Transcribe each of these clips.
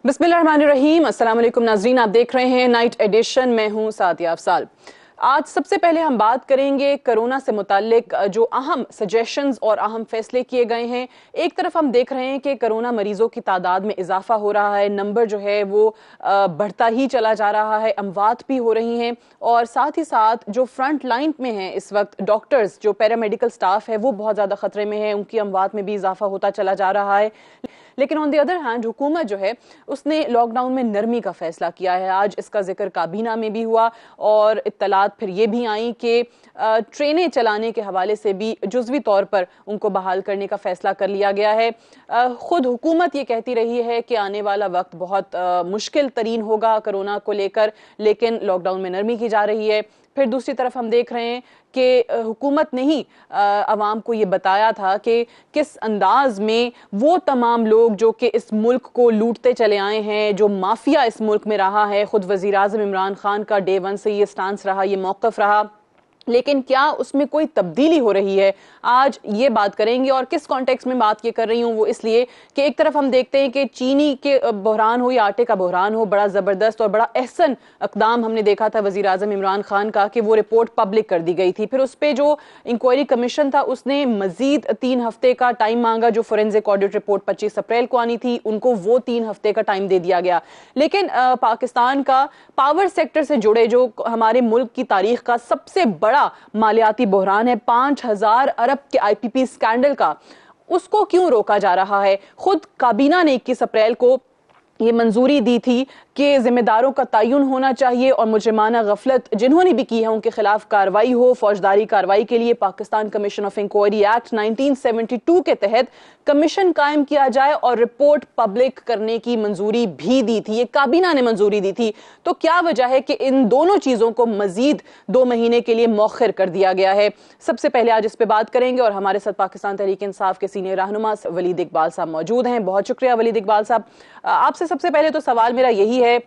बिस्मिल्लाहिर्रहमानिर्रहीम। अस्सलाम वालेकुम नाज़रीन, आप देख रहे हैं नाइट एडिशन। मैं हूं सादिया अफसाल। आज सबसे पहले हम बात करेंगे कोरोना से मुताल्लिक जो अहम सजेशंस और अहम फैसले किए गए हैं। एक तरफ हम देख रहे हैं कि कोरोना मरीजों की तादाद में इजाफा हो रहा है, नंबर जो है वो बढ़ता ही चला जा रहा है, अमवात भी हो रही हैं और साथ ही साथ जो फ्रंट लाइन में हैं इस वक्त डॉक्टर्स, जो पैरामेडिकल स्टाफ है वो बहुत ज़्यादा खतरे में है, उनकी अमवात में भी इजाफा होता चला जा रहा है। लेकिन ऑन द अदर हैंड हुकूमत जो है उसने लॉकडाउन में नरमी का फैसला किया है। आज इसका जिक्र काबीना में भी हुआ और इत्तलात फिर ये भी आई कि ट्रेनें चलाने के हवाले से भी जुज़वी तौर पर उनको बहाल करने का फैसला कर लिया गया है। खुद हुकूमत ये कहती रही है कि आने वाला वक्त बहुत मुश्किल तरीन होगा कोरोना को लेकर, लेकिन लॉकडाउन में नरमी की जा रही है। फिर दूसरी तरफ हम देख रहे हैं कि हुकूमत ने ही अवाम को ये बताया था कि किस अंदाज में वो तमाम लोग जो कि इस मुल्क को लूटते चले आए हैं, जो माफिया इस मुल्क में रहा है, खुद वजीर आज़म इमरान खान का डे वन से ये स्टांस रहा, ये मौक़िफ़ रहा, लेकिन क्या उसमें कोई तब्दीली हो रही है? आज ये बात करेंगे। और किस कॉन्टेक्स्ट में बात ये कर रही हूँ वो इसलिए कि एक तरफ हम देखते हैं कि चीनी के बहरान हो या आटे का बहरान हो, बड़ा ज़बरदस्त और बड़ा एहसन इक़दाम हमने देखा था वज़ीर आज़म इमरान खान का कि वो रिपोर्ट पब्लिक कर दी गई थी। फिर उस पर जो इंक्वायरी कमीशन था उसने मजीद 3 हफ्ते का टाइम मांगा। जो फोरेंसिक ऑडिट रिपोर्ट 25 अप्रैल को आनी थी, उनको वो 3 हफ्ते का टाइम दे दिया गया। लेकिन पाकिस्तान का पावर सेक्टर से जुड़े जो हमारे मुल्क की तारीख का सबसे बड़ा मालियाती बहरान है, 5000 अरब के आईपीपी स्कैंडल का, उसको क्यों रोका जा रहा है? खुद काबीना ने 21 अप्रैल को ये मंजूरी दी थी कि जिम्मेदारों का तयन होना चाहिए और मुजरिमाना गफलत जिन्होंने भी की है उनके खिलाफ कार्रवाई हो। फौजदारी कार्रवाई के लिए Pakistan commission of inquiry act 1972 के तहत कमीशन कायम किया जाए और रिपोर्ट पब्लिक करने की मंजूरी भी दी थी। ये काबीना ने मंजूरी दी थी। तो क्या वजह है कि इन दोनों चीजों को मजीद 2 महीने के लिए मौखर कर दिया गया है? सबसे पहले आज इस पे बात करेंगे और हमारे साथ पाकिस्तान तहरीक इंसाफ के सीनियर रहनुमा वलीद इकबाल साहब मौजूद हैं। बहुत शुक्रिया वलीद इकबाल साहब। आपसे सबसे पहले तो सवाल मेरा यही है,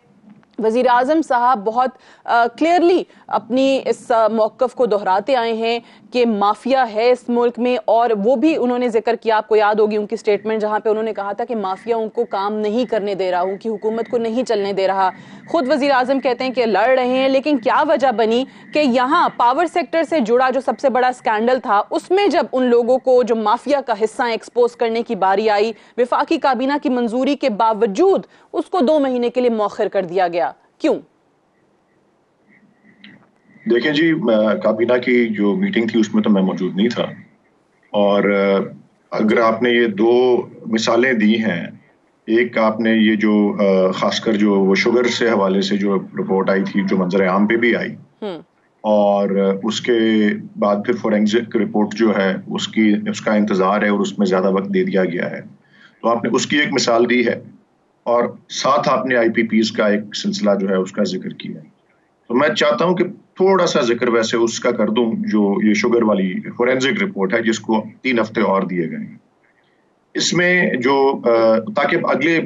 वज़ीर आज़म साहब बहुत क्लियरली अपनी इस मौक़िफ़ को दोहराते आए हैं कि माफिया है इस मुल्क में, और वो भी उन्होंने जिक्र किया, आपको याद होगी उनकी स्टेटमेंट जहां पे उन्होंने कहा था कि माफिया उनको काम नहीं करने दे रहा, उनकी हुकूमत को नहीं चलने दे रहा। खुद वज़ीर आज़म कहते हैं कि लड़ रहे हैं, लेकिन क्या वजह बनी कि यहाँ पावर सेक्टर से जुड़ा जो सबसे बड़ा स्कैंडल था उसमें जब उन लोगों को जो माफिया का हिस्सा एक्सपोज करने की बारी आई, वफाकी काबीना की मंजूरी के बावजूद उसको 2 महीने के लिए मौखर कर दिया गया? क्यों? देखें जी, काबीना की जो मीटिंग थी उसमें तो मैं मौजूद नहीं था, और अगर आपने ये 2 मिसालें दी हैं, एक आपने ये जो खासकर जो वो शुगर से हवाले से जो रिपोर्ट आई थी, जो मंजर आम पे भी आई, और उसके बाद फिर फोरेंसिक रिपोर्ट जो है उसका इंतजार है और उसमें ज्यादा वक्त दे दिया गया है, तो आपने उसकी एक मिसाल दी है और साथ आपने आईपीपीज का एक सिलसिला जो है उसका जिक्र किया है। तो मैं चाहता हूं कि थोड़ा सा जिक्र वैसे उसका कर दूं, जो ये शुगर वाली फोरेंसिक रिपोर्ट है जिसको 3 हफ्ते और दिए गए हैं। इसमें जो ताकि अगले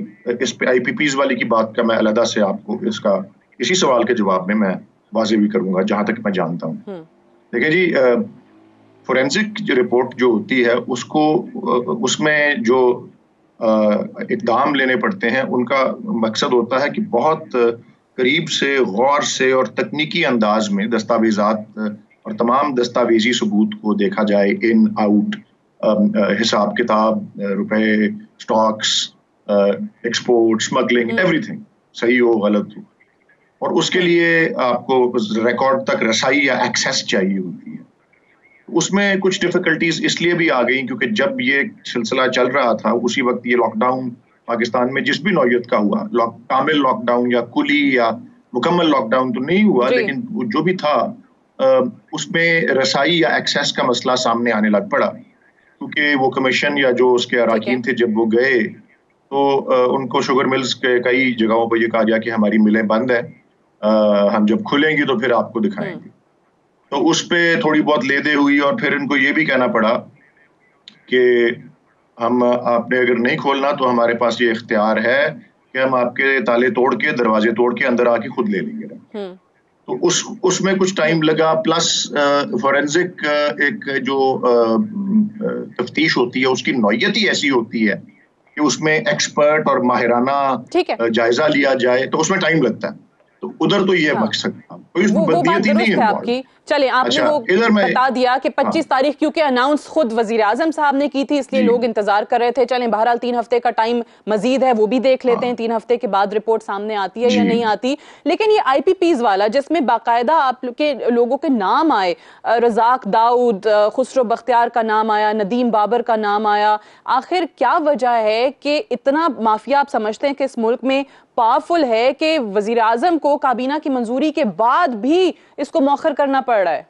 इस पे आईपीपीज वाली की बात का मैं अलग से आपको इसका इसी सवाल के जवाब में मैं वाज़ेह भी करूंगा जहां तक मैं जानता हूं। देखिए जी, फोरेंसिक जो रिपोर्ट जो होती है उसको उसमें जो इक़दाम लेने पड़ते हैं, उनका मकसद होता है कि बहुत करीब से, गौर से और तकनीकी अंदाज में दस्तावेजात और तमाम दस्तावेजी सबूत को देखा जाए, इन आउट, हिसाब किताब, रुपए, स्टॉक्स, एक्सपोर्ट, स्मगलिंग, एवरीथिंग सही हो गलत हो, और उसके लिए आपको रिकॉर्ड तक रसाई या एक्सेस चाहिए होती है। उसमें कुछ डिफिकल्टीज इसलिए भी आ गई क्योंकि जब ये सिलसिला चल रहा था उसी वक्त ये लॉकडाउन पाकिस्तान में जिस भी नौयत का हुआ, कामिल लॉकडाउन या कुली या मुकम्मल लॉकडाउन तो नहीं हुआ, लेकिन जो भी था उसमें रसाई या एक्सेस का मसला सामने आने लग पड़ा, क्योंकि वो कमीशन या जो उसके अराकीन थे जब वो गए तो उनको शुगर मिल्स के कई जगहों पर ये कहा गया कि हमारी मिलें बंद है, हम जब खुलेंगी तो फिर आपको दिखाएंगे। तो उस पे थोड़ी बहुत लेदे हुई और फिर इनको ये भी कहना पड़ा कि आपने अगर नहीं खोलना तो हमारे पास ये इख्तियार है कि हम आपके ताले तोड़ के, दरवाजे तोड़ के अंदर आके खुद ले लेंगे। तो उसमें कुछ टाइम लगा, प्लस फोरेंसिक एक जो तफ्तीश होती है उसकी नौयत ही ऐसी होती है कि उसमें एक्सपर्ट और माहिराना जायजा लिया जाए, तो उसमें टाइम लगता है। तो उधर तो ये मकसद था, कोई इसमें बदनीयती नहीं है आपकी। चलिए, आपने वो बता दिया कि 25 तारीख क्योंकि अनाउंस खुद वजीर आजम साहब ने की थी, इसलिए लोग इंतजार कर रहे थे। चलें, बहरहाल 3 हफ्ते का टाइम मजीद है, वो भी देख लेते हैं 3 हफ्ते के बाद रिपोर्ट सामने आती है या नहीं आती। लेकिन ये IPPs वाला जिसमें बाकायदा आप के लोगों के नाम आए, रजाक दाऊद, खुसरो बख्तियार का नाम आया, नदीम बाबर का नाम आया, आखिर क्या वजह है कि इतना माफिया आप समझते हैं कि इस मुल्क में पावरफुल है कि वजीर आजम को काबीना की मंजूरी के बाद भी इसको मौखर करना पड़ रहा है?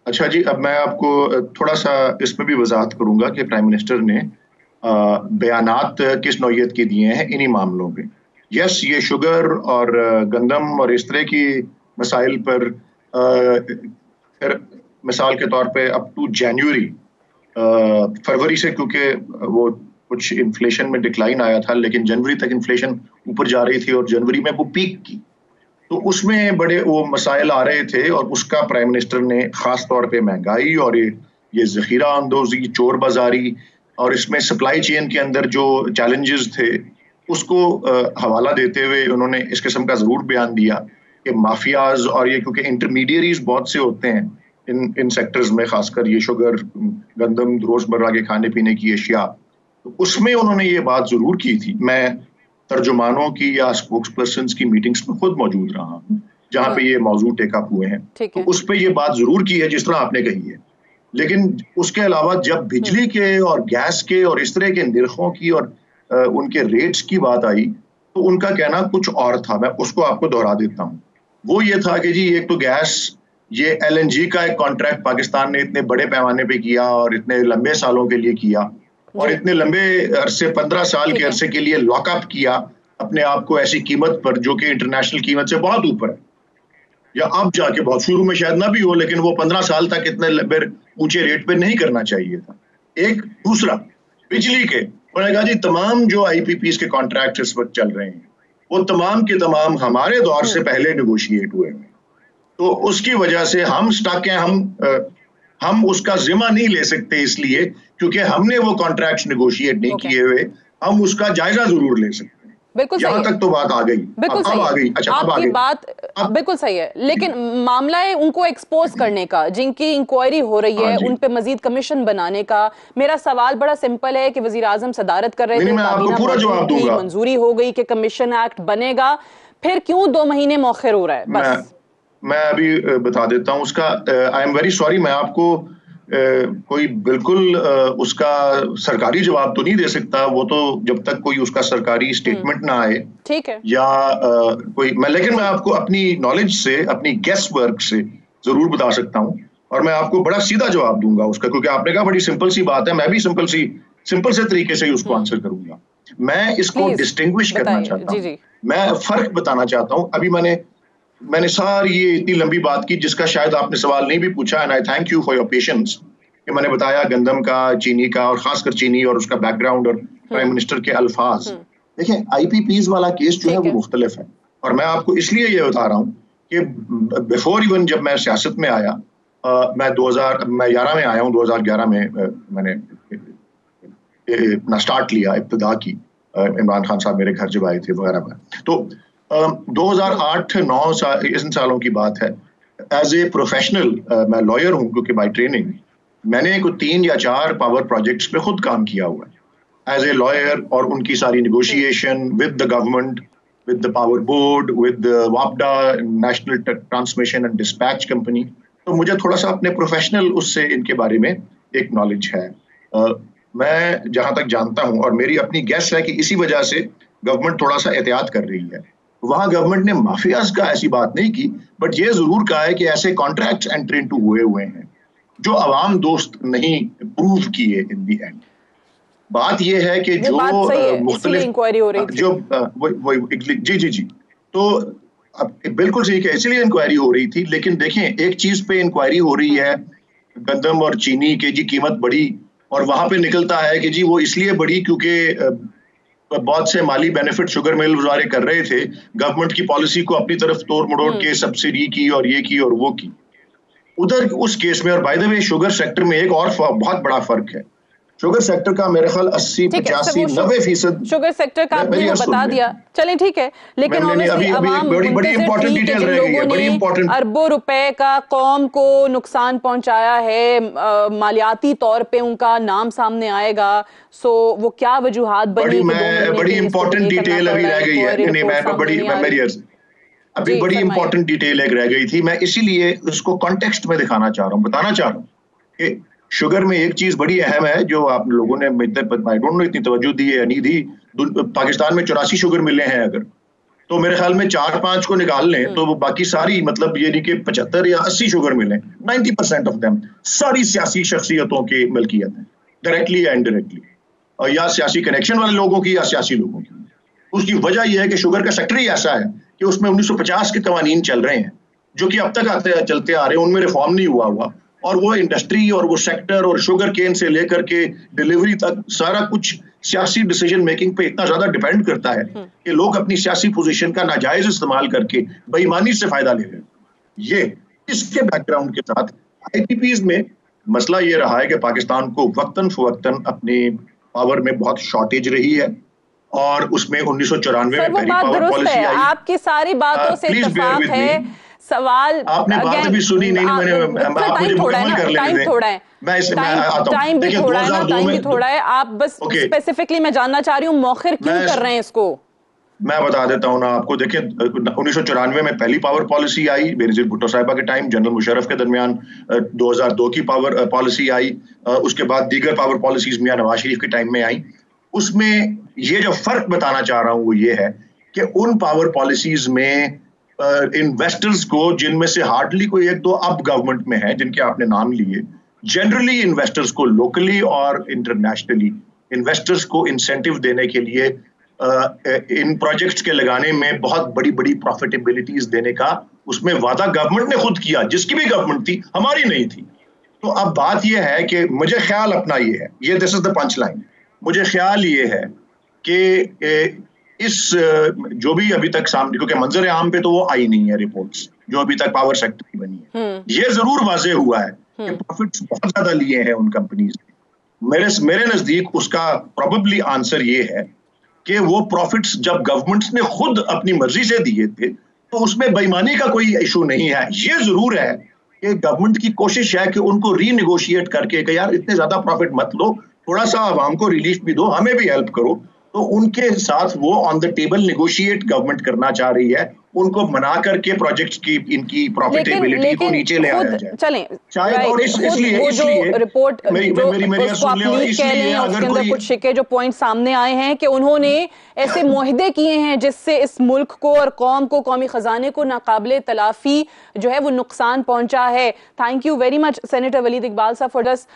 अच्छा जी, अब मैं आपको थोड़ा सा इसमें भी वजाहत करूंगा कि प्राइम मिनिस्टर ने बयानात किस नौयत के दिए हैं इन्हीं मामलों पे। यस, ये शुगर और गंदम और इस तरह की मसाइल पर मिसाल के तौर पे अप टू जनवरी, फरवरी से क्योंकि वो कुछ इन्फ्लेशन में डिक्लाइन आया था, लेकिन जनवरी तक इन्फ्लेशन ऊपर जा रही थी और जनवरी में वो पीक की, तो उसमें बड़े वो मसाइल आ रहे थे और उसका प्राइम मिनिस्टर ने खास तौर पे महंगाई और ये जखीरा अंदोजी, चोर बाजारी और इसमें सप्लाई चेन के अंदर जो चैलेंजेस थे उसको हवाला देते हुए उन्होंने इस किस्म का जरूर बयान दिया कि माफियाज और ये, क्योंकि इंटरमीडियरीज बहुत से होते हैं इन सेक्टर्स में, खासकर ये शुगर, गंदम, रोजमर्रा के खाने पीने की अशिया, तो उसमें उन्होंने ये बात जरूर की थी। मैं तर्जुमानों की या स्पोक्स पर्सन की मीटिंग्स में खुद मौजूद रहा हूँ जहाँ पे ये मौजू टेकअप हुए हैं, तो उस पर ये बात जरूर की है जिस तरह आपने कही है। लेकिन उसके अलावा जब बिजली के और गैस के और इस तरह के निर्खों की और उनके रेट्स की बात आई, तो उनका कहना कुछ और था। मैं उसको आपको दोहरा देता हूँ। वो ये था कि जी, एक तो गैस, ये LNG का एक कॉन्ट्रैक्ट पाकिस्तान ने इतने बड़े पैमाने पे किया और इतने लंबे सालों के लिए किया और इतने लंबे अरसे 15 साल के अरसे के लिए लॉकअप किया अपने आप को ऐसी कीमत पर जो कि इंटरनेशनल कीमत से बहुत ऊपर है, या अब जाके बहुत, शुरू में शायद ना भी हो, लेकिन वो 15 साल तक इतने लंबे ऊंचे रेट पे नहीं करना चाहिए था। एक दूसरा, बिजली के, उन्होंने कहा जी तमाम जो IPPs के कॉन्ट्रैक्ट इस वक्त चल रहे हैं वो तमाम के तमाम हमारे दौर से पहले नेगोशिएट हुए हैं, तो उसकी वजह से हम स्टक हैं, हम उसका जिम्मा नहीं ले सकते, इसलिए क्योंकि हमने वो कॉन्ट्रैक्ट नेगोशिएट नहीं किए हुए, हम उसका जायजा जरूर ले सकते हैं। बिल्कुल यहाँ तक तो बात आ गई। बिल्कुल अब आ गई। अच्छा, अब आ गई बात बिल्कुल सही है, लेकिन मामला है उनको एक्सपोज करने का, जिनकी इंक्वायरी हो रही है उन पे मजीद कमीशन बनाने का। मेरा सवाल बड़ा सिंपल है कि वजीर आजम सदारत कर रहे थे, काबीना पूरा जवाब दूंगा, मंजूरी हो गई कि कमीशन एक्ट बनेगा, फिर क्यों 2 महीने मौखिर हो रहा है? बस मैं अभी बता देता हूँ उसका। आई एम वेरी सॉरी, मैं आपको कोई बिल्कुल उसका सरकारी जवाब तो नहीं दे सकता, वो तो जब तक कोई उसका सरकारी स्टेटमेंट ना आए, ठीक है, या लेकिन मैं आपको अपनी नॉलेज से, अपनी गेस वर्क से जरूर बता सकता हूँ और मैं आपको बड़ा सीधा जवाब दूंगा उसका, क्योंकि आपने कहा बड़ी सिंपल सी बात है, मैं भी सिंपल से तरीके से ही उसको आंसर करूंगा। मैं इसको डिस्टिंग्विश करना चाहता हूँ, मैं फर्क बताना चाहता हूँ। अभी मैंने सारी ये इतनी लंबी बात की जिसका शायद आपने सवाल नहीं भी पूछा, and I thank you for your patience, कि मैंने बताया गंदम का, चीनी का, और खासकर चीनी और उसका बैकग्राउंड और प्राइम मिनिस्टर के अल्फाज। देखिए, IPPs वाला केस जो है वो मुख्तलिफ है, और मैं आपको इसलिए ये बता रहा हूँ कि बिफोर इवन जब मैं सियासत में आया, मैं 2011 में आया हूँ, 2011 में मैंने अपना स्टार्ट लिया, इब्तिदा की, इमरान खान साहब मेरे घर जब आए थे वगैरह। तो 2008-9 इन सालों की बात है। एज ए प्रोफेशनल मैं लॉयर हूँ, क्योंकि बाय ट्रेनिंग मैंने कुछ 3 या 4 पावर प्रोजेक्ट्स पे खुद काम किया हुआ है एज ए लॉयर, और उनकी सारी negotiation with the government, with the power board, with वापडा, national transmission and dispatch company. तो मुझे थोड़ा सा अपने प्रोफेशनल उससे इनके बारे में एक नॉलेज है। मैं जहां तक जानता हूं, और मेरी अपनी गेस है कि इसी वजह से गवर्नमेंट थोड़ा सा एहतियात कर रही है। वहां गवर्नमेंट ने माफियाज का ऐसी बात नहीं की, बट ये जरूर कहा है कि ऐसे कॉन्ट्रैक्ट्स एंटर इनटू हुए हैं जो अवाम दोस्त नहीं प्रूव किए इन दी एंड। बात ये है कि जो मुख्तलिफ इंक्वायरी हो रही थी, जो जी तो अब बिल्कुल सही है, इसलिए इंक्वायरी हो रही थी। लेकिन देखें, एक चीज पे इंक्वायरी हो रही है, गंदम और चीनी के जी कीमत बढ़ी, और वहां पे निकलता है कि जी वो इसलिए बढ़ी क्योंकि बहुत से माली बेनिफिट शुगर मिल वाले कर रहे थे, गवर्नमेंट की पॉलिसी को अपनी तरफ तोड़ मड़ोड़ के सब्सिडी की और ये की और वो की। उधर उस केस में, और by the way sugar sector में एक और बहुत बड़ा फर्क है शुगर सेक्टर का मेरे ख्याल 80, 85, 90% शुगर सेक्टर का आपने वो बता दिया, चलें ठीक है, लेकिन ऑब्वियसली अवाम बड़ी इंपॉर्टेंट डिटेल रह गई है, बड़ी इंपॉर्टेंट। अरबों रुपए का कौम को नुकसान पहुंचाया है, मालियाती तौर पे उनका नाम सामने आएगा, सो वो क्या वजूहात बनी? बड़ी इंपॉर्टेंट डिटेल अभी रह गई है, अभी बड़ी इंपॉर्टेंट डिटेल एक रह गई थी, मैं इसीलिए उसको कॉन्टेक्स्ट में दिखाना चाह रहा हूँ, बताना चाह रहा हूँ कि शुगर में एक चीज बड़ी अहम है जो आप लोगों ने आई डोंट नो इतनी तवज्जो दी है या नहीं दी। पाकिस्तान में 84 शुगर मिले हैं, अगर तो मेरे ख्याल में 4-5 को निकाल लें तो वो बाकी सारी, मतलब ये नहीं कि 75 या 80 शुगर मिले, 90% ऑफ देम सारी सियासी शख्सियतों की मिल्कियत है, डायरेक्टली या इनडायरेक्टली, और या सियासी कनेक्शन वाले लोगों की या सियासी लोगों की। उसकी वजह यह है कि शुगर का सेक्टर ही ऐसा है कि उसमें 1950 के कवानीन चल रहे हैं जो कि अब तक चलते आ रहे हैं, उनमें रिफॉर्म नहीं हुआ और वो इंडस्ट्री और वो सेक्टर और शुगर केन से लेकर के डिलीवरी तक सारा कुछ सियासी डिसीजन मेकिंग पे इतना ज्यादा डिपेंड करता है कि लोग अपनी सियासी पोजीशन का नाजायज इस्तेमाल करके बेईमानी से फायदा ले रहे हैं। ये इसके बैकग्राउंड के साथ आईपीपीज में मसला ये रहा है कि पाकिस्तान को वक्तन फवक्तन अपनी पावर में बहुत शॉर्टेज रही है और उसमें 1994 में पहली पावर पॉलिसी आई। आपकी सारी बातों से इत्तेफाक है, सवाल आपने बात भी सुनी नहीं, टाइम थोड़ा है, टाइम थोड़ा है, टाइम भी थोड़ा है ना, टाइम भी थोड़ा है, आप बस स्पेसिफिकली मैं जानना चाह रही हूँ मौखिर क्यों कर रहे हैं इसको। मैं बता देता हूँ ना आपको, देखिए 1994 में पहली पावर पॉलिसी आई बेनजीर भुट्टो साहिबा के टाइम, जनरल मुशर्रफ के दरमियान 2002 की पावर पॉलिसी आई, उसके बाद दीगर पावर पॉलिसीज मियां नवाज शरीफ के टाइम में आई। उसमें ये जो फर्क बताना चाह रहा हूँ वो ये है कि उन पावर पॉलिसीज में इन्वेस्टर्स को, जिनमें से हार्डली कोई एक दो अब गवर्नमेंट में है जिनके आपने नाम लिए, जनरली इन्वेस्टर्स को लोकली और इंटरनेशनली इन्वेस्टर्स को इंसेंटिव देने के लिए इन प्रोजेक्ट्स के लगाने में बहुत बड़ी बड़ी प्रॉफिटेबिलिटीज देने का उसमें वादा गवर्नमेंट ने खुद किया, जिसकी भी गवर्नमेंट थी, हमारी नहीं थी। तो अब बात यह है कि मुझे ख्याल अपना ये है, ये this is the punch line, मुझे ख्याल ये है कि इस जो भी अभी तक सामने, क्योंकि मंजर आम पे तो वो आई नहीं है रिपोर्ट्स जो अभी तक पावर सेक्टर की बनी है, ये जरूर वाजे हुआ है कि प्रॉफिट्स बहुत ज्यादा लिए हैं उन कंपनीज ने। मेरे नजदीक उसका प्रोबेबली आंसर ये है कि वो प्रॉफिट्स जब गवर्नमेंट्स ने खुद अपनी मर्जी से दिए थे तो उसमें बेईमानी का कोई इशू नहीं है। ये जरूर है कि गवर्नमेंट की कोशिश है कि उनको रीनेगोशिएट करके कि यार इतने ज्यादा प्रॉफिट मत लो, थोड़ा सा आवाम को रिलीफ भी दो, हमें भी हेल्प करो, तो उनके साथ वो on the table negotiate government करना चाह रही है, उनको मना करके प्रोजेक्ट्स की इनकी प्रॉफिटेबिलिटी को नीचे ले आया जाए। चलें, शायद और इसलिए रिपोर्ट अगर कोई कुछ शिके जो पॉइंट सामने आए हैं कि उन्होंने ऐसे मुआहदे किए हैं जिससे इस मुल्क को और कौम को, कौमी खजाने को नाकाबिले तलाफी जो है वो नुकसान पहुंचा है। Thank you very much senator Waleed Iqbal sahab for this.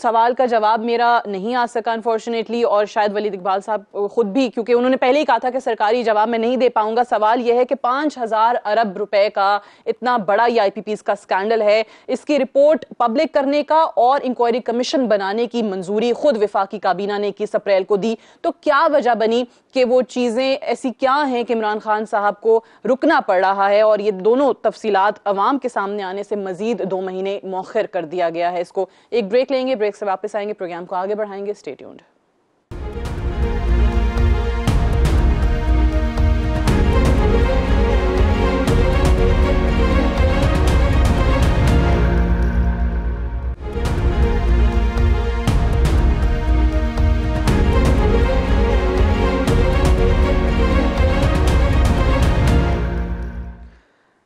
सवाल का जवाब मेरा नहीं आ सका अनफॉर्चुनेटली, और शायद वलीद इकबाल साहब खुद भी, क्योंकि उन्होंने पहले ही कहा था कि सरकारी जवाब मैं नहीं दे पाऊंगा। सवाल यह है कि 5000 अरब रुपए का इतना बड़ा ये आईपीपीज का स्कैंडल है, इसकी रिपोर्ट पब्लिक करने का और इंक्वायरी कमीशन बनाने की मंजूरी खुद वफाकी काबीना ने 21 अप्रैल को दी। तो क्या वजह बनी कि वो चीजें ऐसी क्या हैं कि इमरान खान साहब को रुकना पड़ रहा है, और ये दोनों तफसीलात अवाम के सामने आने से मजीद 2 महीने मौखर कर दिया गया है इसको। एक ब्रेक लेंगे, ब्रेक से वापस आएंगे, प्रोग्राम को आगे बढ़ाएंगे। Stay tuned.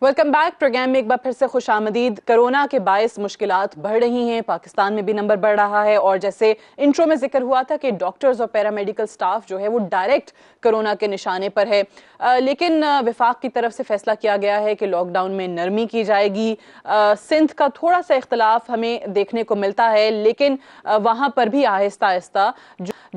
Welcome back. Program में एक बार फिर से खुश आमदीद। कोरोना के बायस मुश्किलात बढ़ रही हैं, पाकिस्तान में भी नंबर बढ़ रहा है, और जैसे इंट्रो में जिक्र हुआ था कि डॉक्टर्स और पैरामेडिकल स्टाफ जो है वो डायरेक्ट कोरोना के निशाने पर है। लेकिन वफाक की तरफ से फैसला किया गया है कि लॉकडाउन में नरमी की जाएगी। सिंध का थोड़ा सा इख्तलाफ हमें देखने को मिलता है, लेकिन वहाँ पर भी आहिस्ता आहिस्ता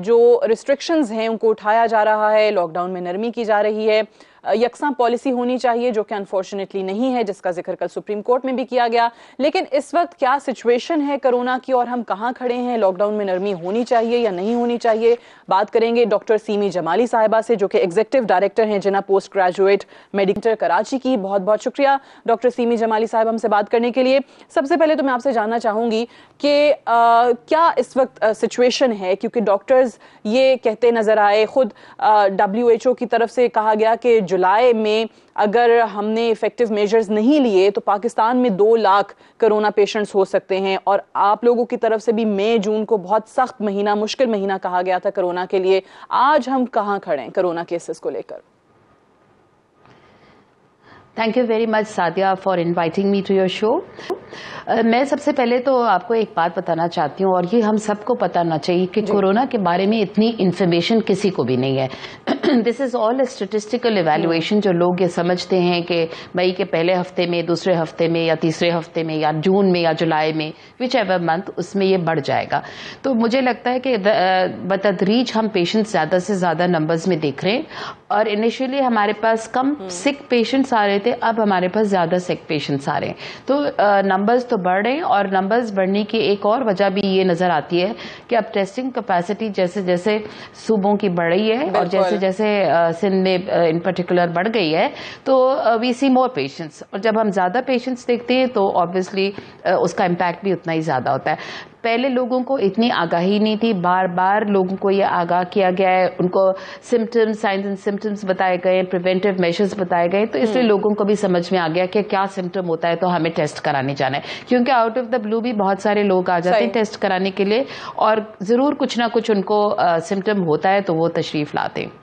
जो रिस्ट्रिक्शंस हैं उनको उठाया जा रहा है, लॉकडाउन में नरमी की जा रही है। यकसां पॉलिसी होनी चाहिए, जो कि अनफॉर्चुनेटली नहीं है, जिसका जिक्र कल सुप्रीम कोर्ट में भी किया गया। लेकिन इस वक्त क्या सिचुएशन है कोरोना की और हम कहां खड़े हैं, लॉकडाउन में नरमी होनी चाहिए या नहीं होनी चाहिए, बात करेंगे डॉक्टर सीमी जमाली साहिबा से, जो कि एग्जीक्यूटिव डायरेक्टर हैं जिना पोस्ट ग्रेजुएट मेडिकल कराची की। बहुत बहुत शुक्रिया डॉक्टर सीमी जमाली साहिब हमसे बात करने के लिए। सबसे पहले तो मैं आपसे जानना चाहूंगी कि क्या इस वक्त सिचुएशन है, क्योंकि डॉक्टर्स ये कहते नजर आए, खुद WHO की तरफ से कहा गया कि जुलाई में अगर हमने इफेक्टिव मेजर्स नहीं लिए तो पाकिस्तान में 2 लाख कोरोना पेशेंट्स हो सकते हैं, और आप लोगों की तरफ से भी मई जून को बहुत सख्त महीना, मुश्किल महीना कहा गया था कोरोना के लिए। आज हम कहां खड़े हैं कोरोना केसेस को लेकर? Thank you very much Sadia for inviting me to your show. मैं सबसे पहले तो आपको एक बात बताना चाहती हूँ, और ये हम सबको पता होना चाहिए कि कोरोना के बारे में इतनी इन्फॉर्मेशन किसी को भी नहीं है। This is all A statistical evaluation. जो लोग ये समझते हैं कि मई के पहले हफ्ते में, दूसरे हफ्ते में, या तीसरे हफ्ते में, या जून में, या जुलाई में, विच एवर मंथ, उसमें ये बढ़ जाएगा। तो मुझे लगता है कि बतदरीज हम पेशेंट्स ज्यादा से ज्यादा नंबर्स में देख रहे हैं, और इनिशियली हमारे पास कम सिक पेशेंट्स आ रहे थे, अब हमारे पास ज्यादा सिक पेशेंट्स आ रहे हैं। तो नंबर्स तो बढ़ रहे हैं, और नंबर्स बढ़ने की एक और वजह भी ये नजर आती है कि अब टेस्टिंग कैपेसिटी जैसे जैसे सूबों की बढ़ रही है, और जैसे जैसे सिंध में इन पर्टिकुलर बढ़ गई है, तो वी सी मोर पेशेंट्स। और जब हम ज्यादा पेशेंट्स देखते हैं तो ऑब्वियसली उसका इम्पैक्ट भी उतना ही ज्यादा होता है। पहले लोगों को इतनी आगाही नहीं थी, बार बार लोगों को ये आगाह किया गया है, उनको सिम्टम्स, साइंस एंड सिम्टम्स बताए गए, प्रिवेंटिव मेजर्स बताए गए, तो इसलिए लोगों को भी समझ में आ गया कि क्या सिम्टम होता है तो हमें टेस्ट कराने जाना है। क्योंकि आउट ऑफ द ब्लू भी बहुत सारे लोग आ जाते हैं टेस्ट कराने के लिए, और जरूर कुछ ना कुछ उनको सिम्टम होता है तो वो तशरीफ लाते हैं।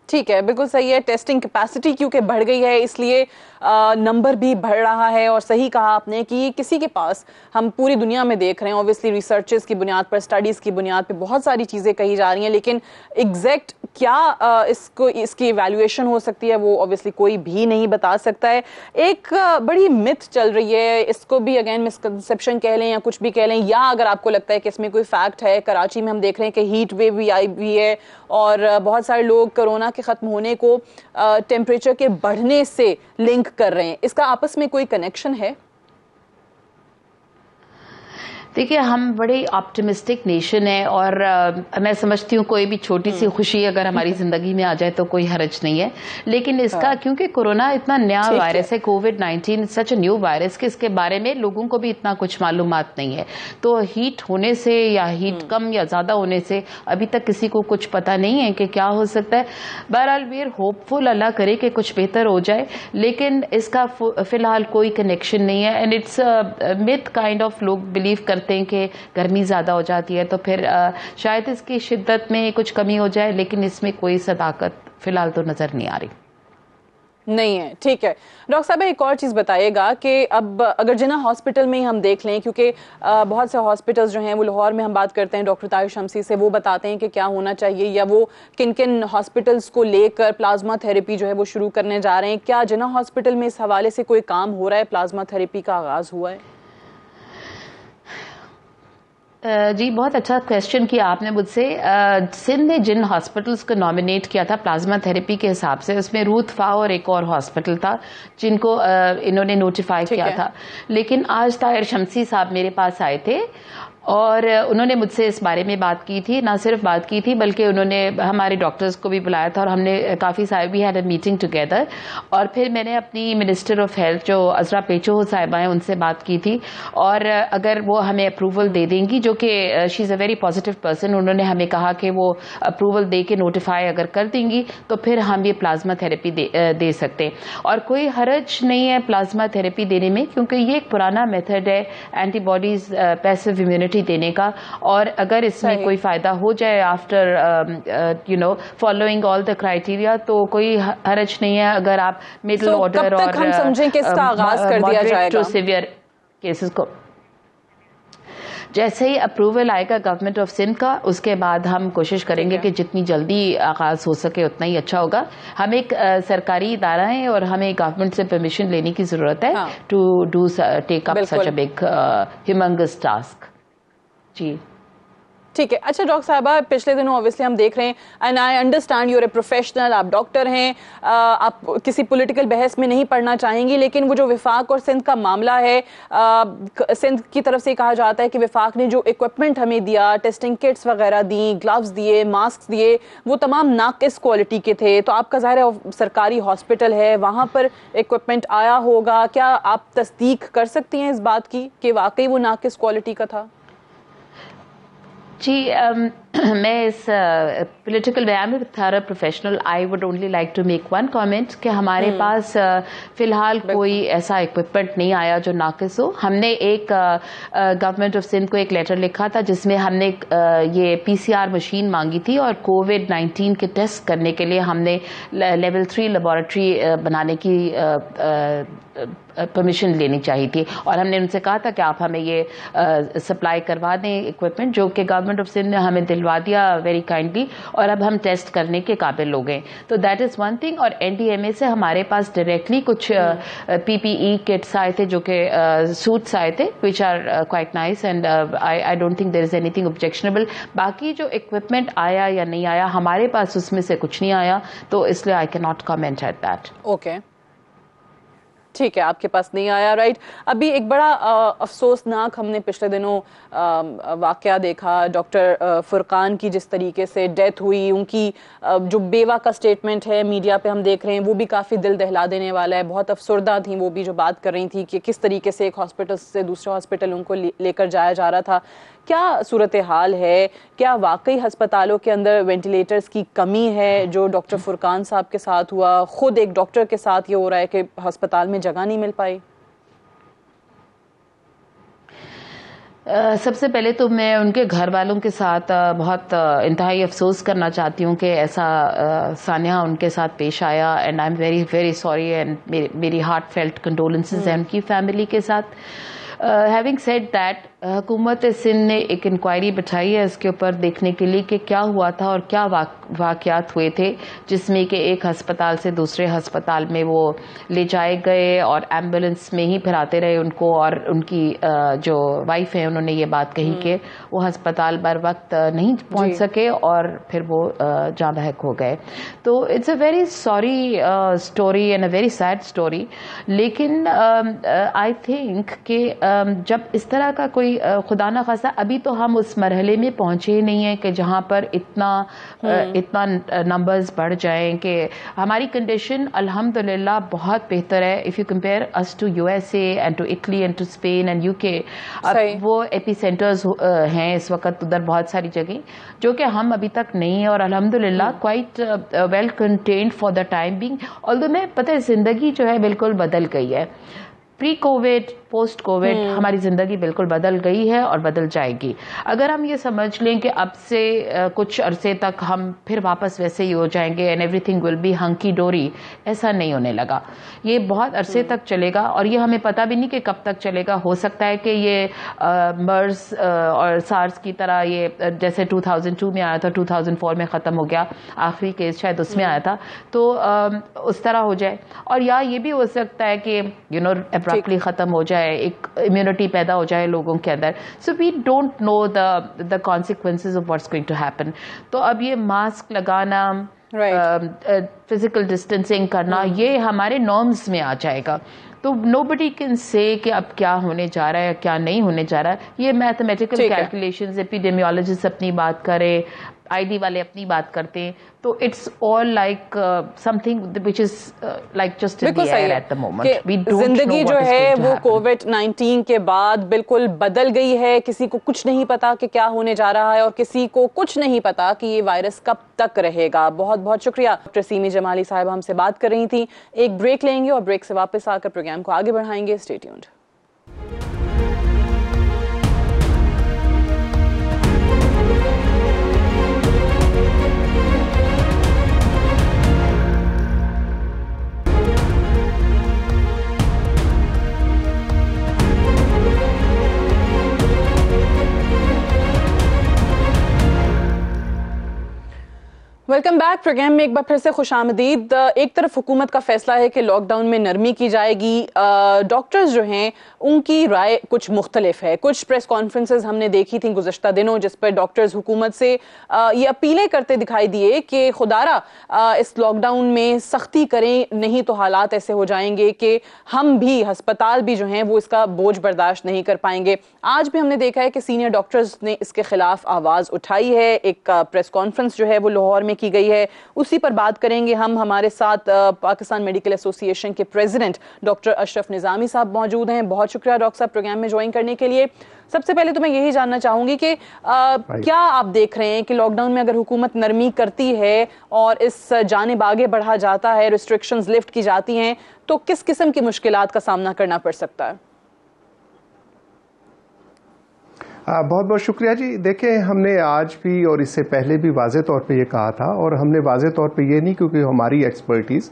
ठीक है, बिल्कुल सही है। टेस्टिंग कैपेसिटी क्योंकि बढ़ गई है, इसलिए नंबर भी बढ़ रहा है। और सही कहा आपने कि किसी के पास, हम पूरी दुनिया में देख रहे हैं, ऑब्वियसली रिसर्चेस की बुनियाद पर, स्टडीज की बुनियाद पर बहुत सारी चीजें कही जा रही हैं, लेकिन एग्जैक्ट क्या इसकी इवैल्यूएशन हो सकती है वो ऑब्वियसली कोई भी नहीं बता सकता है। एक बड़ी मिथ चल रही है, इसको भी अगेन मिसकंसेप्शन कह लें या कुछ भी कह लें, या अगर आपको लगता है कि इसमें कोई फैक्ट है, कराची में हम देख रहे हैं कि हीट वेव भी आई हुई है, और बहुत सारे लोग कोरोना के खत्म होने को टेम्परेचर के बढ़ने से लिंक कर रहे हैं। इसका आपस में कोई कनेक्शन है? देखिए, हम बड़े ऑप्टिमिस्टिक नेशन है, और मैं समझती हूँ कोई भी छोटी सी खुशी अगर हमारी जिंदगी में आ जाए तो कोई हर्ज नहीं है। लेकिन इसका क्योंकि कोरोना इतना नया वायरस है, कोविड-19 सच न्यू वायरस, के इसके बारे में लोगों को भी इतना कुछ मालूमात नहीं है। तो हीट होने से या हीट कम या ज्यादा होने से अभी तक किसी को कुछ पता नहीं है कि क्या हो सकता है। बहरहाल वी आर होपफुल, अल्लाह करे कि कुछ बेहतर हो जाए, लेकिन इसका फिलहाल कोई कनेक्शन नहीं है। And it's myth kind of, लोग बिलीव करते हैं कि गर्मी ज्यादा हो जाती है तो फिर शायद इसकी शिद्दत में कुछ कमी हो जाए, लेकिन इसमें कोई सदाकत फिलहाल तो नजर नहीं आ रही। नहीं है। ठीक है डॉक्टर साहब, एक और चीज बताइएगा कि अब अगर जिना हॉस्पिटल में ही हम देख लें, क्योंकि बहुत से हॉस्पिटल्स जो हैं वो, लाहौर में हम बात करते हैं डॉक्टर ताहिर शमसी से, वो बताते हैं कि क्या होना चाहिए, या वो किन किन हॉस्पिटल्स को लेकर प्लाज्मा थेरेपी जो है वो शुरू करने जा रहे हैं। क्या जिना हॉस्पिटल में इस हवाले से कोई काम हो रहा है, प्लाज्मा थेरेपी का आगाज हुआ है? जी, बहुत अच्छा क्वेश्चन किया आपने मुझसे। सिंध ने जिन हॉस्पिटल्स को नॉमिनेट किया था प्लाज्मा थेरेपी के हिसाब से, उसमें रूथ फा और एक और हॉस्पिटल था जिनको इन्होंने नोटिफाई किया था। लेकिन आज ताहिर शमसी साहब मेरे पास आए थे और उन्होंने मुझसे इस बारे में बात की थी। ना सिर्फ बात की थी बल्कि उन्होंने हमारे डॉक्टर्स को भी बुलाया था और हमने काफ़ी सारे भी हैड अ मीटिंग टुगेदर। और फिर मैंने अपनी मिनिस्टर ऑफ हेल्थ जो अजरा पेचो साहिबा हैं उनसे बात की थी, और अगर वो हमें अप्रूवल दे देंगी, जो कि she is a very positive person, उन्होंने हमें कहा कि वो अप्रूवल दे के नोटिफाई अगर कर देंगी तो फिर हम ये प्लाज्मा थेरेपी दे सकते हैं। और कोई हरज नहीं है प्लाज्मा थेरेपी देने में, क्योंकि ये एक पुराना मेथड है एंटीबॉडीज पैसिव इम्यूनिटी देने का, और अगर इसमें कोई फायदा हो जाए after following all the criteria तो कोई हरज नहीं है। अगर आप मिडिल ऑर्डर और हम समझें कि इसका आगाज कर दिया जाएगा सिवियर केसेस को, जैसे ही अप्रूवल आएगा गवर्नमेंट ऑफ सिंध का, उसके बाद हम कोशिश करेंगे कि जितनी जल्दी आगाज हो सके उतना ही अच्छा होगा। हम एक सरकारी इदारा है और हमें गवर्नमेंट से परमिशन लेने की जरूरत है to do take up such a big humongous task. जी ठीक है। अच्छा डॉक्टर साहबा, पिछले दिनों ऑब्वियसली हम देख रहे हैं, and I understand you're a professional, आप डॉक्टर हैं, आप किसी पॉलिटिकल बहस में नहीं पढ़ना चाहेंगी, लेकिन वो जो विफाक और सिंध का मामला है, सिंध की तरफ से कहा जाता है कि विफाक ने जो इक्विपमेंट हमें दिया, टेस्टिंग किट्स वगैरह दी, ग्लव्स दिए, मास्क दिए, वो तमाम नाकिस क्वालिटी के थे। तो आपका ज़ाहिर है सरकारी हॉस्पिटल है, वहाँ पर इक्विपमेंट आया होगा, क्या आप तस्दीक कर सकती हैं इस बात की कि वाकई वो नाकिस क्वालिटी का था? जी, मैं इस पॉलिटिकल बयान में थोड़ा professional, I would only like to make one comment कि हमारे पास फिलहाल कोई ऐसा इक्विपमेंट नहीं आया जो नाकिस हो। हमने एक गवर्नमेंट ऑफ सिंध को एक लेटर लिखा था जिसमें हमने ये PCR मशीन मांगी थी और COVID-19 के टेस्ट करने के लिए हमने लेवल 3 लेबोरेटरी बनाने की परमिशन लेनी चाहिए थी, और हमने उनसे कहा था कि आप हमें ये सप्लाई करवा दें इक्विपमेंट, जो कि गवर्नमेंट ऑफ सिंध ने हमें दिलवा दिया वेरी काइंडली, और अब हम टेस्ट करने के काबिल हो गए। तो दैट इज़ वन थिंग। और NDMA से हमारे पास डायरेक्टली कुछ PPE किट्स आए थे, जो कि सूट्स आए थे, which are quite nice, and I don't think there is anything objectionable. बाकी जो इक्विपमेंट आया या नहीं आया, हमारे पास उसमें से कुछ नहीं आया, तो इसलिए I can not comment at that. Okay, ठीक है, आपके पास नहीं आया, राइट। अभी एक बड़ा अफसोसनाक हमने पिछले दिनों वाकया देखा, डॉक्टर फुरकान की जिस तरीके से डेथ हुई, उनकी जो बेवा का स्टेटमेंट है मीडिया पे हम देख रहे हैं, वो भी काफ़ी दिल दहला देने वाला है। बहुत अफसरदा थी वो भी, जो बात कर रही थी कि किस तरीके से एक हॉस्पिटल से दूसरे हॉस्पिटल उनको लेकर जाया जा रहा था। क्या सूरत हाल है? क्या वाकई अस्पतालों के अंदर वेंटिलेटर्स की कमी है जो डॉक्टर फुरकान साहब के साथ हुआ? खुद एक डॉक्टर के साथ ये हो रहा है कि अस्पताल में जगह नहीं मिल पाई। सबसे पहले तो मैं उनके घर वालों के साथ बहुत इंतहाई अफसोस करना चाहती हूँ कि ऐसा सानिया उनके साथ पेश आया, and I am very very sorry, and मेरी हार्ट फेल्ट कंडोलेंसेस हैं उनकी फैमिली के साथ। हैविंग सेड दैट, हुकूमत सिंध ने एक इंक्वायरी बिठाई है इसके ऊपर देखने के लिए कि क्या हुआ था और क्या वाकयात हुए थे, जिसमें कि एक अस्पताल से दूसरे अस्पताल में वो ले जाए गए और एम्बुलेंस में ही फिराते रहे उनको, और उनकी जो वाइफ है उन्होंने ये बात कही कि वो अस्पताल बर वक्त नहीं पहुंच सके और फिर वो जाँ बहक हो गए। तो it's a very sorry story and a very sad story. लेकिन आई थिंक कि जब इस तरह का कोई खुदा ना खासा, अभी तो हम उस मरहले में पहुंचे ही नहीं है कि जहां पर इतना नंबर्स बढ़ जाएं कि हमारी कंडीशन अल्हम्दुलिल्लाह बहुत बेहतर है। If you compare us to USA and to Italy and to Spain and UK, अब वो एपी सेंटर्स हैं इस वक्त उधर बहुत सारी जगह, जो कि हम अभी तक नहीं है, और अल्हम्दुलिल्लाह quite well contained for the time being. Although मैं पता है ज़िंदगी जो है बिल्कुल बदल गई है, प्री कोविड पोस्ट कोविड हमारी ज़िंदगी बिल्कुल बदल गई है और बदल जाएगी। अगर हम ये समझ लें कि अब से कुछ अरसे तक हम फिर वापस वैसे ही हो जाएंगे and everything will be hunky डोरी, ऐसा नहीं होने लगा। ये बहुत अरसे तक चलेगा और ये हमें पता भी नहीं कि कब तक चलेगा। हो सकता है कि ये मर्स और सार्स की तरह ये जैसे 2002 में आया था 2004 में ख़त्म हो गया, आखिरी केस शायद उसमें आया था, तो उस तरह हो जाए। और या ये भी हो सकता है कि अब्रप्टली ख़त्म हो जाए, एक इम्यूनिटी पैदा हो जाए लोगों के अंदर। So we don't know the consequences of what's going to happen. तो अब ये मास्क लगाना, फिजिकल डिस्टेंसिंग करना, ये हमारे नॉर्म्स में आ जाएगा। तो नोबडी कैन से कि अब क्या होने जा रहा है क्या नहीं होने जा रहा है। ये मैथमेटिकल कैलकुलेशंस, एपिडेमियोलॉजिस्ट अपनी बात करे, ID वाले अपनी बात करते हैं, तो it's all like something which is like just in the air at the moment. We don't know जिंदगी जो है वो COVID-19 के बाद बिल्कुल बदल गई है। किसी को कुछ नहीं पता कि क्या होने जा रहा है और किसी को कुछ नहीं पता कि ये वायरस कब तक रहेगा। बहुत बहुत शुक्रिया। डॉक्टर सीमी जमाली साहब हमसे बात कर रही थी। एक ब्रेक लेंगे और ब्रेक से वापस आकर प्रोग्राम को आगे बढ़ाएंगे। Stay tuned. Welcome back. Program में एक बार फिर से खुशामदीद। एक तरफ हुकूमत का फैसला है कि लॉकडाउन में नरमी की जाएगी। डॉक्टर्स जो हैं उनकी राय कुछ मुख्तलिफ है। कुछ प्रेस कॉन्फ्रेंसेज हमने देखी थी गुज़श्ता दिनों जिस पर डॉक्टर्स हुकूमत से ये अपीलें करते दिखाई दिए कि खुदारा इस लॉकडाउन में सख्ती करें, नहीं तो हालात ऐसे हो जाएंगे कि हम भी, हस्पताल भी जो हैं वो इसका बोझ बर्दाश्त नहीं कर पाएंगे। आज भी हमने देखा है कि सीनियर डॉक्टर्स ने इसके खिलाफ आवाज़ उठाई है। एक प्रेस कॉन्फ्रेंस जो है वो लाहौर में की गई है, उसी पर बात करेंगे हम। हमारे साथ पाकिस्तान मेडिकल एसोसिएशन के प्रेसिडेंट डॉक्टर अशरफ निजामी साहब मौजूद हैं। बहुत शुक्रिया डॉक्टर साहब प्रोग्राम में ज्वाइन करने के लिए। सबसे पहले तो मैं यही जानना चाहूंगी कि क्या आप देख रहे हैं कि लॉकडाउन में अगर हुकूमत नरमी करती है और इस जानिब आगे बढ़ा जाता है, रिस्ट्रिक्शंस लिफ्ट की जाती हैं, तो किस किस्म की मुश्किलात का सामना करना पड़ सकता है? बहुत बहुत शुक्रिया जी। देखें, हमने आज भी और इससे पहले भी वाज़े तौर पे ये कहा था, और हमने वाज़े तौर पे ये नहीं क्योंकि हमारी expertise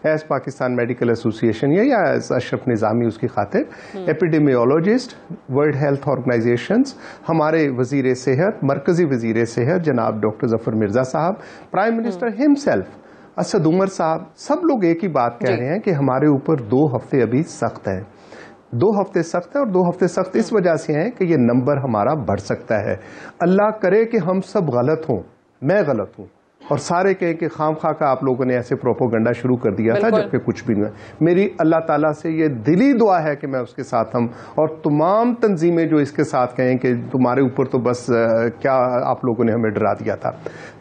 as Pakistan medical association या एज अशरफ निज़ामी उसकी खातिर, एपिडेमियोलॉजिस्ट, वर्ल्ड हेल्थ ऑर्गेनाइजेशंस, हमारे वज़ीर सेहत, मरकज़ी वज़ीर सेहत जनाब doctor Zafar Mirza sahab, prime minister himself Asad Umar sahab, सब लोग एक ही बात कह रहे हैं कि हमारे ऊपर 2 हफ्ते अभी सख्त है। 2 हफ्ते सख्त है, और 2 हफ्ते सख्त इस वजह से हैं कि ये नंबर हमारा बढ़ सकता है। अल्लाह करे कि हम सब गलत हों, मैं गलत हूं और सारे कहें कि खामखा का आप लोगों ने ऐसे प्रोपोगंडा शुरू कर दिया था जबकि कुछ भी नहीं। मेरी अल्लाह ताला से ये दिली दुआ है कि मैं उसके साथ हम और तमाम तंजीमें जो इसके साथ कहें कि तुम्हारे ऊपर तो बस क्या आप लोगों ने हमें डरा दिया था।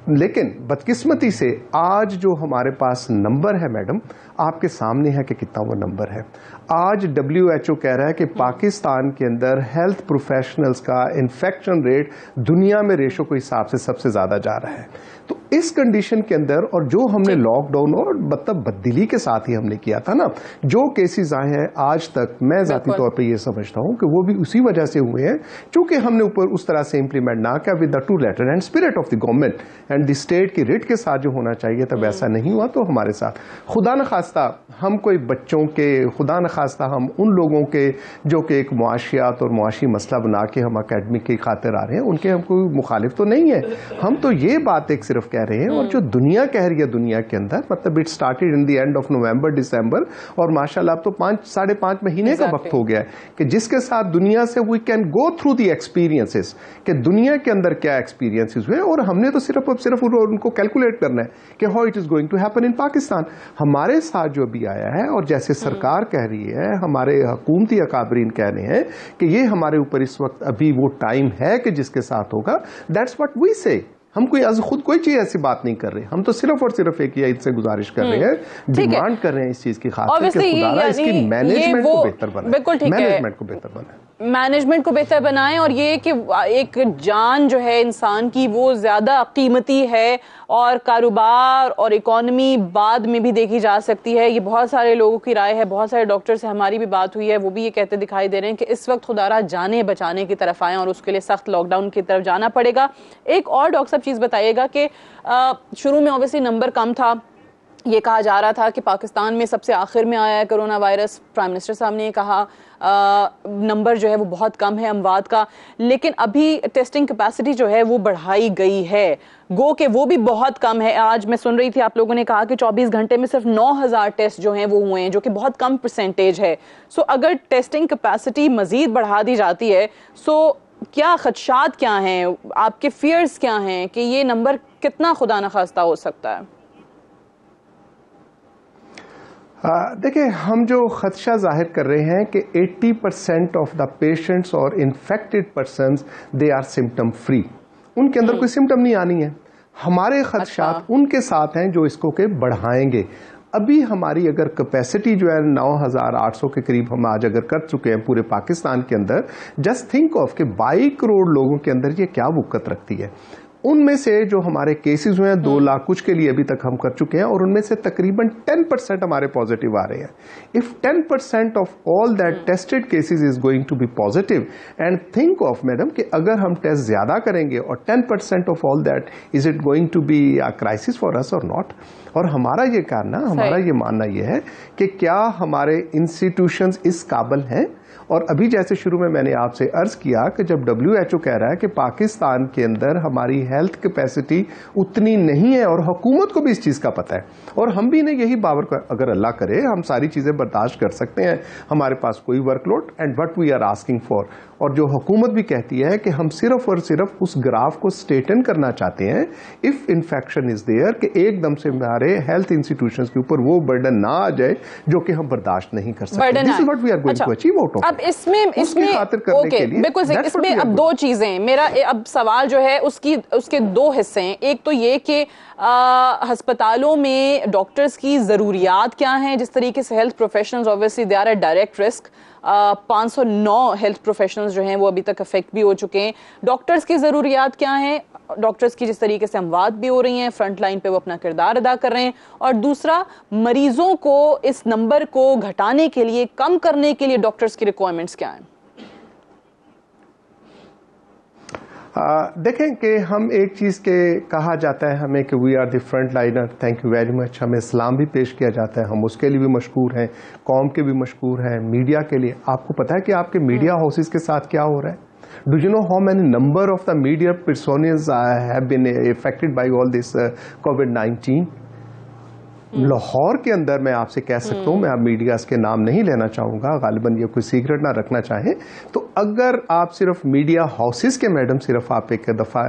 लेकिन बदकिस्मती से आज जो हमारे पास नंबर है मैडम, आपके सामने है कि कितना वो नंबर है। आज WHO कह रहा है कि पाकिस्तान के अंदर हेल्थ प्रोफेशनल्स का इन्फेक्शन रेट दुनिया में रेशो के हिसाब से सबसे ज्यादा जा रहा है। तो इस कंडीशन के अंदर, और जो हमने लॉकडाउन और मतलब बददिली के साथ ही हमने किया था ना, जो केसेस आए हैं आज तक, मैं जाती तौर पे ये समझता हूं कि वो भी उसी वजह से हुए हैं क्योंकि हमने ऊपर उस तरह से इंप्लीमेंट ना किया with the true letter and spirit of the government and the state की रिट के साथ जो होना चाहिए था वैसा नहीं हुआ। तो हमारे साथ खुदा न खास्ता हम कोई बच्चों के, खुदा न खास्ता हम उन लोगों के जो कि एक मुआशियात और मुआशी मसला बना के हम अकेडमिक की खातिर आ रहे हैं, उनके हम कोई मुखालिफ तो नहीं है। हम तो ये बात एक सिर्फ कह रहे हैं, और जो दुनिया कह रही है दुनिया के अंदर, मतलब it started in the end of November December, और माशाल्लाह अब तो 5-5.5 महीने का वक्त हो गया है कि जिसके साथ दुनिया से we can go through the experiences कि दुनिया के अंदर क्या एक्सपीरियंसेस हुए, और हमने तो सिर्फ उनको कैलकुलेट करना है कि how it is going to happen in Pakistan. हमारे साथ जो भी आया है, और जैसे सरकार कह रही है, हमारे हुकूमती अकाबरीन कह रहे हैं कि ये हमारे ऊपर इस वक्त अभी वो टाइम है कि जिसके साथ होगा, दैट्स व्हाट वी से। हम कोई खुद कोई चीज ऐसी बात नहीं कर रहे, हम तो सिर्फ और सिर्फ एक ही इनसे गुजारिश कर रहे हैं, डिमांड कर रहे हैं इस चीज की खातिर कि खुदारा इसकी मैनेजमेंट को बेहतर बनाए, बिल्कुल ठीक है, मैनेजमेंट को बेहतर बनाए, मैनेजमेंट को बेहतर बनाएं। और ये कि एक जान जो है इंसान की वो ज्यादा कीमती है, और कारोबार और इकोनॉमी बाद में भी देखी जा सकती है। ये बहुत सारे लोगों की राय है, बहुत सारे डॉक्टर से हमारी भी बात हुई है, वो भी ये कहते दिखाई दे रहे हैं कि इस वक्त खुदारा जाने बचाने की तरफ आए और उसके लिए सख्त लॉकडाउन की तरफ जाना पड़ेगा। एक और डॉक्टर साहब चीज बताइएगा कि शुरू में ऑब्वियसली नंबर कम था, ये कहा जा रहा था कि पाकिस्तान में सबसे आखिर में आया है कोरोना वायरस, प्राइम मिनिस्टर साहब ने कहा नंबर जो है वो बहुत कम है अमवात का, लेकिन अभी टेस्टिंग कैपेसिटी जो है वो बढ़ाई गई है, गो के वो भी बहुत कम है। आज मैं सुन रही थी आप लोगों ने कहा कि 24 घंटे में सिर्फ 9000 टेस्ट जो हैं वो हुए हैं, जो कि बहुत कम परसेंटेज है। सो अगर टेस्टिंग कैपेसिटी मजीद बढ़ा दी जाती है, सो क्या खदशात क्या हैं, आपके फियर्स क्या हैं कि ये नंबर कितना खुदा न खास्ता हो सकता है? देखिए, हम जो खदशा जाहिर कर रहे हैं कि 80% ऑफ द पेशेंट्स और infected persons they are symptom free, उनके अंदर कोई सिम्टम नहीं आनी है। हमारे खदशात उनके साथ हैं जो इसको के बढ़ाएंगे। अभी हमारी अगर कैपेसिटी जो है 9800 के करीब हम आज अगर कर चुके हैं पूरे पाकिस्तान के अंदर, जस्ट थिंक ऑफ कि 22 करोड़ लोगों के अंदर ये क्या वक़्त रखती है। उनमें से जो हमारे केसेस हुए हैं 2 लाख कुछ के लिए अभी तक हम कर चुके हैं, और उनमें से तकरीबन 10% हमारे पॉजिटिव आ रहे हैं। If 10% of all that tested cases is going to be positive, and think of madam कि अगर हम टेस्ट ज्यादा करेंगे और 10% of all that, is it going to be a crisis for us और नॉट? और हमारा ये कहना, हमारा ये मानना ये है कि क्या हमारे इंस्टीट्यूशंस इस काबिल हैं और अभी जैसे शुरू में मैंने आपसे अर्ज किया कि जब WHO कह रहा है कि पाकिस्तान के अंदर हमारी हेल्थ कैपेसिटी उतनी नहीं है, और हुकूमत को भी इस चीज़ का पता है, और हम भी ने यही बावर कर, अगर अल्लाह करे हम सारी चीज़ें बर्दाश्त कर सकते हैं, हमारे पास कोई workload and what we are asking for, और जो हुकूमत भी कहती है कि हम सिर्फ और सिर्फ उस ग्राफ को स्ट्रेटन करना चाहते हैं इफ इन्फेक्शन इज देयर, कि एकदम से हमारे हेल्थ इंस्टीट्यूशंस के ऊपर वो बर्डन ना आ जाए जो कि हम बर्दाश्त नहीं कर सकते। This is what we are going to achieve out of. अब इसमें खातिर करने के लिए बिल्कुल सही। इसमें अब दो चीजें, मेरा अब सवाल जो है उसके दो हिस्से हैं। एक तो ये कि अस्पतालों में डॉक्टर्स की जरूरियात क्या हैं, जिस तरीके से health professionals obviously they are at direct risk. 509 health professionals जो हैं वो अभी तक अफेक्ट भी हो चुके हैं। डॉक्टर्स की ज़रूरियात क्या हैं, डॉक्टर्स की जिस तरीके से अमवात भी हो रही हैं, फ्रंट लाइन पे वो अपना किरदार अदा कर रहे हैं, और दूसरा मरीजों को इस नंबर को घटाने के लिए, कम करने के लिए डॉक्टर्स की रिक्वायरमेंट्स क्या हैं? देखें कि हम एक चीज़ के कहा जाता है हमें कि we are the front liner, thank you very much, हमें सलाम भी पेश किया जाता है, हम उसके लिए भी मशकूर हैं, कौम के भी मशकूर हैं, मीडिया के लिए। आपको पता है कि आपके मीडिया हाउसेस के साथ क्या हो रहा है? Do you know how many number of the media personals have been affected by all this कोविड-19? लाहौर के अंदर मैं आपसे कह सकता हूं, मैं आप मीडिया के नाम नहीं लेना चाहूंगा, गालिबन ये कोई सीक्रेट ना रखना चाहें, तो अगर आप सिर्फ मीडिया हाउसेस के मैडम सिर्फ आप एक दफा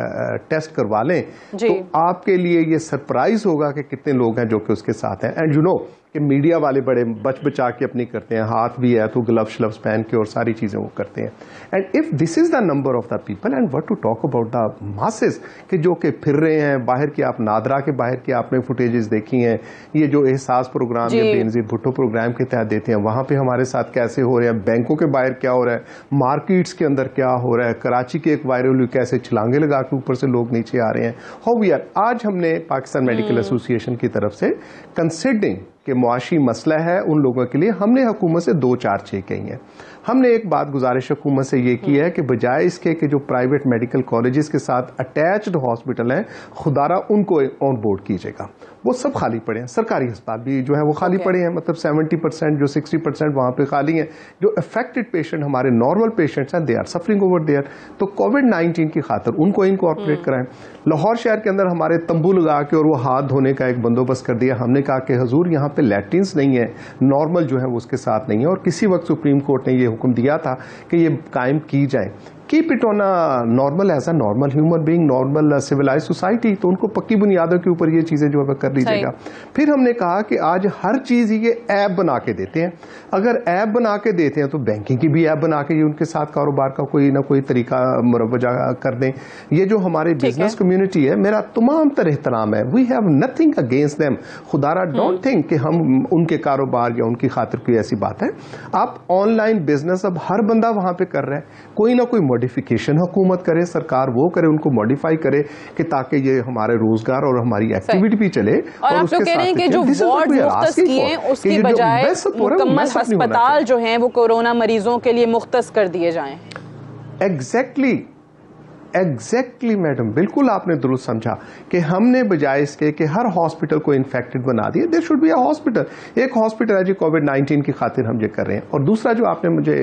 टेस्ट करवा लें तो आपके लिए ये सरप्राइज होगा कि कितने लोग हैं जो कि उसके साथ हैं। एंड यू नो कि मीडिया वाले बड़े बचा के अपनी करते हैं, हाथ भी है तो ग्लव्स श्लव्स पहन के और सारी चीजें वो करते हैं। And if this is the number of the people and what to talk about the masses कि जो कि फिर रहे हैं बाहर की, आप नादरा के बाहर की आपने फुटेजेस देखी हैं, ये जो एहसास प्रोग्राम या बेनजीर भुट्टो प्रोग्राम के तहत देते हैं, वहां पे हमारे साथ कैसे हो रहे हैं, बैंकों के बाहर क्या हो रहा है, मार्केट्स के अंदर क्या हो रहा है, कराची के एक वायरल कैसे छलांगे लगा के ऊपर से लोग नीचे आ रहे हैं। हाउ वी आर, आज हमने पाकिस्तान मेडिकल एसोसिएशन की तरफ से कंसिडरिंग कि मुआशी मसला है उन लोगों के लिए, हमने हुकूमत से 2-4 चीज़ कही हैं। हमने एक बात गुजारिश हुकूमत से ये की है कि बजाय इसके कि जो प्राइवेट मेडिकल कॉलेजेस के साथ अटैच्ड हॉस्पिटल हैं, खुदारा उनको ऑन बोर्ड कीजिएगा। वो सब खाली पड़े हैं, सरकारी अस्पताल भी जो है वो खाली पड़े हैं, मतलब 70% जो 60% वहाँ पे खाली हैं। जो अफेक्टेड पेशेंट हमारे नॉर्मल पेशेंट्स हैं, they are suffering over there, तो कोविड-19 की खातर उनको इनकॉर्पोरेट कराएं। लाहौर शहर के अंदर हमारे तंबू लगा के और वो हाथ धोने का एक बंदोबस्त कर दिया। हमने कहा कि हजूर यहाँ पे लैट्रिन्स नहीं है, नॉर्मल जो है वो उसके साथ नहीं है, और किसी वक्त सुप्रीम कोर्ट ने ये हुक्म दिया था कि ये कायम की जाए। Keep it on a normal as a normal human being, normal civilize society, तो उनको पक्की बुनियादों के ऊपर ये चीजें जो है कर लीजिएगा। फिर हमने कहा कि आज हर चीज ये ऐप बना के देते हैं, अगर ऐप बना के देते हैं तो बैंकिंग की भी ऐप बना के ये उनके साथ कारोबार का कोई ना कोई तरीका मुरवजा कर दें। ये जो हमारे बिजनेस कम्युनिटी है, मेरा तमाम तरह एहतराम है, we have nothing against them, खुदारा डोंट थिंक कि हम उनके कारोबार या उनकी खातिर कोई ऐसी बात है। आप ऑनलाइन बिजनेस अब हर बंदा वहां पे कर रहा है, कोई ना कोई मॉडिफिकेशन हुकूमत करे, सरकार वो करे, उनको मॉडिफाई करे कि ताकि ये हमारे रोजगार और हमारी एक्टिविटी भी चले। और आप लोग कह रहे हैं कि जो वार्ड मुख्तस किए उसकी बजाय मुकम्मल अस्पताल जो हैं वो कोरोना मरीजों के लिए मुख्तस कर दिए जाएं। एग्जैक्टली मैडम, बिल्कुल आपने दुरुस्त समझा कि हमने बजाय इसके कि हर हॉस्पिटल को इन्फेक्टेड बना दिया, there should be a hospital. एक हॉस्पिटल है जी कोविड-19 की खातिर हम ये कर रहे हैं। और दूसरा जो आपने मुझे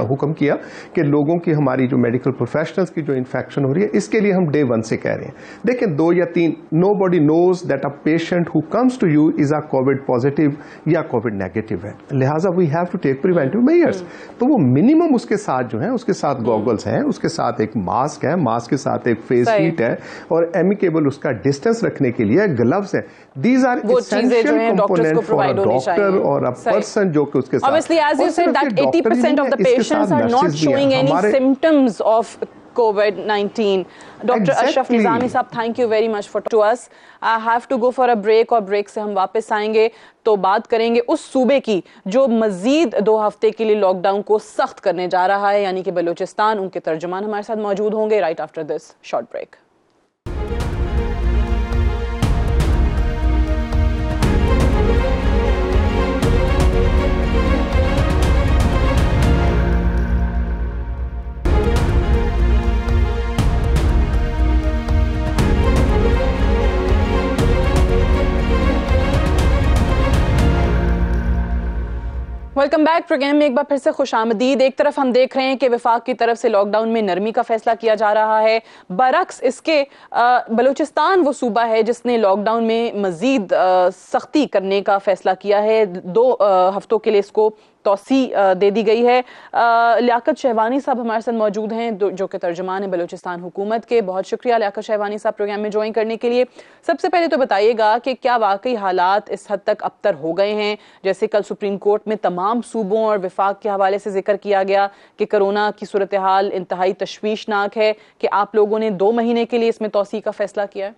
हुक्म किया कि लोगों की, हमारी जो मेडिकल प्रोफेशनल्स की जो इन्फेक्शन हो रही है, इसके लिए हम डे 1 से कह रहे हैं, देखें 2 या 3, nobody knows that a patient who comes to you is a covid positive या कोविड नेगेटिव है, लिहाजा we have to take preventive measures. तो वो मिनिमम उसके साथ जो है, उसके साथ गॉगल्स हैं, उसके साथ एक मास्क है, मास्क के साथ एक फेस शीट है, और एमिकेबल उसका डिस्टेंस रखने के लिए ग्लव्स है। These are essential component for a doctor और अ पर्सन जो कि उसके साथ। Obviously, as you said, that 80% of the patients are not showing any symptoms of COVID-19. Dr. Ashraf Nizami साहब, thank you very much for to us. I have to go for a break, और break से हम वापस आएंगे तो बात करेंगे उस सूबे की जो मजीद 2 हफ्ते के लिए लॉकडाउन को सख्त करने जा रहा है, यानी कि बलूचिस्तान। उनके तर्जुमान हमारे साथ मौजूद होंगे right after this short break. Welcome back. Program में एक बार फिर से खुशामदीद। एक तरफ हम देख रहे हैं कि वफाक की तरफ से लॉकडाउन में नरमी का फैसला किया जा रहा है, बरक्स इसके बलूचिस्तान वो सूबा है जिसने लॉकडाउन में मजीद सख्ती करने का फैसला किया है। 2 हफ्तों के लिए इसको तौसी दे दी गई है। लियाकत शहवानी साहब हमारे साथ मौजूद हैं जो कि तर्जुमान है बलूचिस्तान हुकूमत के। बहुत शुक्रिया लियाकत शहवानी साहब प्रोग्राम में ज्वाइन करने के लिए। सबसे पहले तो बताइएगा कि क्या वाकई हालात इस हद तक अबतर हो गए हैं, जैसे कल सुप्रीम कोर्ट में तमाम सूबों और विफाक के हवाले से जिक्र किया गया कि कोरोना की सूरत हाल इंतहाई तशवीशनाक है, कि आप लोगों ने 2 महीने के लिए इसमें तौसी का फैसला किया है?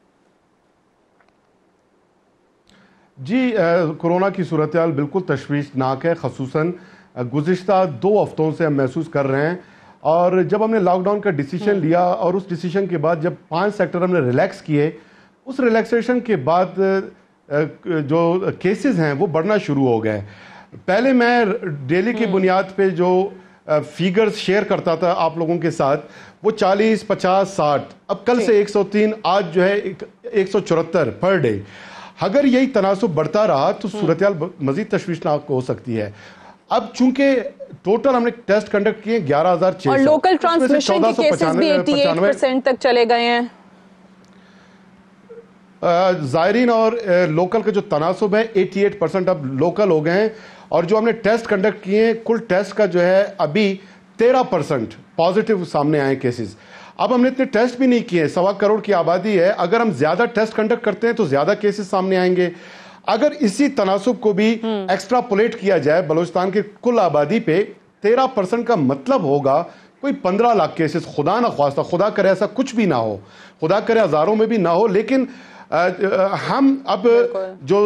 जी, कोरोना की सूरत हाल बिल्कुल तशवीशनाक है। ख़ुसूसन गुज़िश्ता 2 हफ्तों से हम महसूस कर रहे हैं। और जब हमने लॉकडाउन का डिसीजन लिया और उस डिसीजन के बाद जब 5 सेक्टर हमने रिलैक्स किए, उस रिलैक्सेशन के बाद जो केसेस हैं वो बढ़ना शुरू हो गए। पहले मैं डेली की बुनियाद पे जो फिगर्स शेयर करता था आप लोगों के साथ, वो 40, 50, 60, अब कल से 103, आज जो है 174 पर डे। अगर यही तनासुब बढ़ता रहा तो सूरत हाल मजीद तशवीशनाक हो सकती है। अब चूंकि टोटल हमने टेस्ट कंडक्ट किए 11,600 और लोकल ट्रांसमिशन के केसेस भी 88% तक चले गए हैं। जायरीन और लोकल का जो तनासुब है 88% अब लोकल हो गए हैं। और जो हमने टेस्ट कंडक्ट किए हैं, कुल टेस्ट का जो है अभी 13% पॉजिटिव सामने आए केसेस। अब हमने इतने टेस्ट भी नहीं किए, 1.25 करोड़ की आबादी है। अगर हम ज्यादा टेस्ट कंडक्ट करते हैं तो ज्यादा केसेस सामने आएंगे। अगर इसी तनासुब को भी एक्स्ट्रापोलेट किया जाए बलूचिस्तान की कुल आबादी पे, 13% का मतलब होगा कोई 15 लाख केसेस। खुदा ना ख्वास्ता, खुदा करे ऐसा कुछ भी ना हो, खुदा करे हजारों में भी ना हो, लेकिन हम अब जो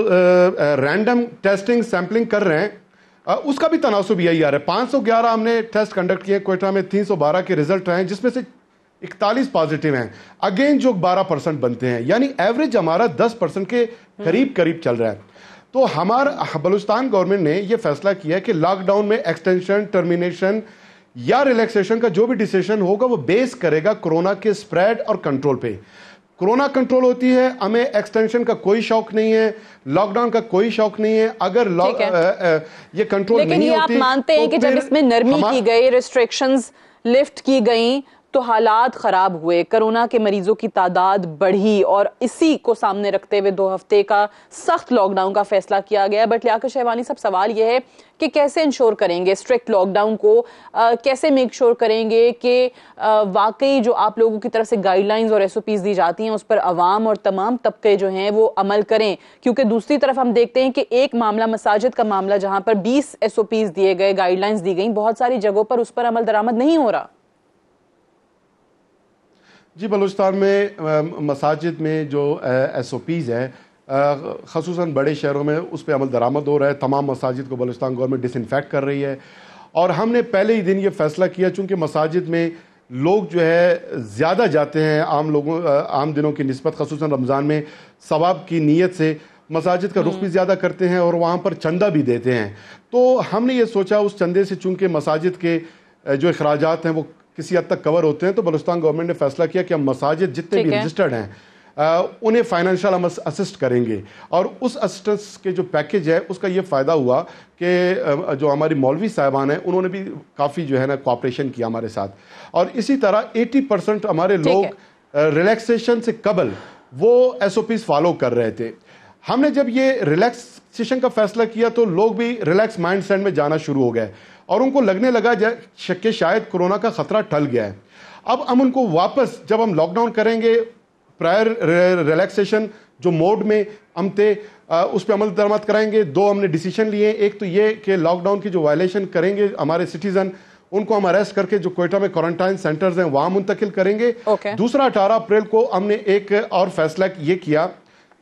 रैंडम टेस्टिंग सैंपलिंग कर रहे हैं उसका भी तनासुब यही आ रहा है। 511 हमने टेस्ट कंडक्ट किए, क्वेटा में 312 के रिजल्ट आए, जिसमें से 41 पॉजिटिव हैं, अगेन जो 12% बनते हैं, यानी एवरेज हमारा 10% के करीब करीब चल रहा है। तो हमारा बलूचिस्तान गवर्नमेंट ने यह फैसला किया कि लॉकडाउन में एक्सटेंशन, टर्मिनेशन या रिलैक्सेशन का जो भी डिसीजन होगा वो बेस करेगा कोरोना के स्प्रेड और कंट्रोल पे। कोरोना कंट्रोल होती है, हमें एक्सटेंशन का कोई शौक नहीं है, लॉकडाउन का कोई शौक नहीं है। अगर ये कंट्रोल नहीं होती, लेकिन ये आप मानते हैं कि जब इसमें नरमी की गई, रिस्ट्रिक्शंस लिफ्ट की गई, तो हालात खराब हुए, कोरोना के मरीजों की तादाद बढ़ी और इसी को सामने रखते हुए 2 हफ्ते का सख्त लॉकडाउन का फैसला किया गया। बट लियाकत शहवानी साहब, सवाल यह है कि कैसे इंश्योर करेंगे स्ट्रिक्ट लॉकडाउन को, कैसे मेक श्योर करेंगे कि वाकई जो आप लोगों की तरफ से गाइडलाइंस और SOPs दी जाती हैं उस पर अवाम और तमाम तबके जो हैं वो अमल करें। क्योंकि दूसरी तरफ हम देखते हैं कि एक मामला मसाजिद का मामला, जहां पर 20 SOPs दिए गए, गाइडलाइंस दी गई, बहुत सारी जगहों पर उस पर अमल दरामद नहीं हो रहा। जी, बलूचिस्तान में मसाजिद में जो SOPs है, ख़ुसूसन बड़े शहरों में उस पर अमल दरामद हो रहा है। तमाम मसाजिद को बलूचिस्तान गवर्नमेंट डिसइंफेक्ट कर रही है। और हमने पहले ही दिन ये फैसला किया, चूँकि मसाजिद में लोग जो है ज़्यादा जाते हैं आम दिनों की निस्बत, ख़ुसूसन रमज़ान में सवाब की नीयत से मसाजिद का रुख भी ज़्यादा करते हैं और वहाँ पर चंदा भी देते हैं। तो हमने ये सोचा उस चंदे से, चूँकि मसाजिद के जो अखराजात हैं वो किसी हद तक कवर होते हैं, तो बलूचिस्तान गवर्नमेंट ने फैसला किया कि हम मसाजिद जितने भी रजिस्टर्ड हैं उन्हें फाइनेंशियल हम असिस्ट करेंगे। और उस असिस्टेंस के जो पैकेज है उसका ये फ़ायदा हुआ कि जो हमारी मौलवी साहिबान हैं उन्होंने भी काफ़ी जो है ना कोऑपरेशन किया हमारे साथ। और इसी तरह 80% हमारे लोग रिलैक्सेशन से कबल वो SOPs फॉलो कर रहे थे। हमने जब ये रिलैक्सेशन का फैसला किया तो लोग भी रिलैक्स माइंड सेट में जाना शुरू हो गए और उनको लगने लगा कि शायद कोरोना का खतरा टल गया है। अब हम उनको वापस, जब हम लॉकडाउन करेंगे, प्रायर रिलैक्सेशन जो मोड में हम थे उस पर अमल दरामद कराएंगे। 2 हमने डिसीजन लिए, एक तो ये कि लॉकडाउन की जो वायलेशन करेंगे हमारे सिटीजन, उनको हम अरेस्ट करके जो क्वेटा में क्वारंटाइन सेंटर्स हैं वहां मुंतकिल करेंगे। दूसरा, 18 अप्रैल को हमने एक और फैसला ये किया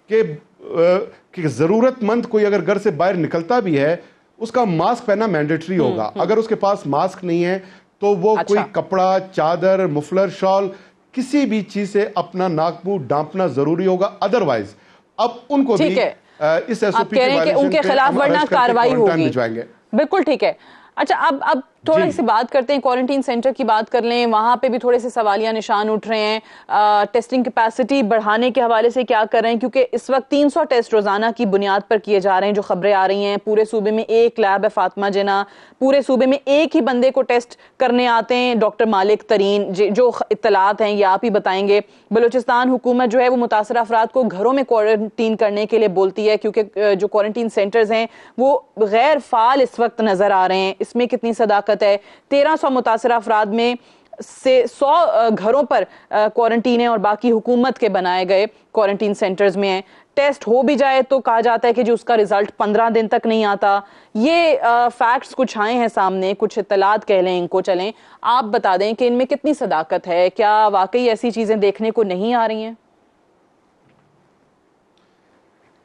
कि जरूरतमंद कोई अगर घर से बाहर निकलता भी है उसका मास्क पहनना मैंडेटरी होगा। अगर उसके पास मास्क नहीं है तो वो कोई कपड़ा, चादर, मुफलर, शॉल, किसी भी चीज से अपना नाक मुंह ढांपना जरूरी होगा। अदरवाइज अब उनको भी इस SOP के उनके खिलाफ वरना कार्रवाई होगी। भिजवाएंगे। बिल्कुल ठीक है। अच्छा, अब थोड़ी सी बात करते हैं, क्वारंटीन सेंटर की बात कर लें, वहां पे भी थोड़े से सवालिया निशान उठ रहे हैं। टेस्टिंग कैपेसिटी बढ़ाने के हवाले से क्या कर रहे हैं, क्योंकि इस वक्त 300 टेस्ट रोजाना की बुनियाद पर किए जा रहे हैं, जो खबरें आ रही हैं। पूरे सूबे में एक लैब है फातिमा जिना, पूरे सूबे में एक ही बंदे को टेस्ट करने आते हैं, डॉक्टर मालिक तरीन। जो इत्तलात हैं ये आप ही बताएंगे। बलूचिस्तान हुकूमत जो है वो मुतासर अफराद को घरों में क्वारंटीन करने के लिए बोलती है, क्योंकि जो क्वारंटीन सेंटर्स हैं वो गैर फाल इस वक्त नजर आ रहे हैं। इसमें कितनी सदाकत है? 1300 मुतासर अफराद में से 100 घरों पर क्वारंटीन है और बाकी हुकूमत के बनाए गए क्वारंटीन सेंटर्स में है। टेस्ट हो भी जाए तो कहा जाता है कि जो उसका रिजल्ट 15 दिन तक नहीं आता। ये फैक्ट्स कुछ आए हैं सामने, कुछ इत्तलात कह लें इनको, चलें आप बता दें कि इनमें कितनी सदाकत है, क्या वाकई ऐसी चीजें देखने को नहीं आ रही हैं?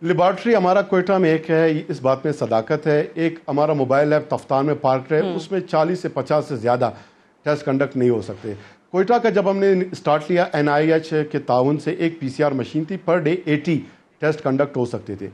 लेबॉर्ट्री हमारा कोयटा में एक है, इस बात में सदाकत है। एक हमारा मोबाइल लैब तफ्तान में पार्क है, उसमें 40 से 50 से ज़्यादा टेस्ट कंडक्ट नहीं हो सकते। कोयटा का जब हमने स्टार्ट लिया NIH के ताउन से एक PCR मशीन थी, पर डे 80 टेस्ट कंडक्ट हो सकते थे।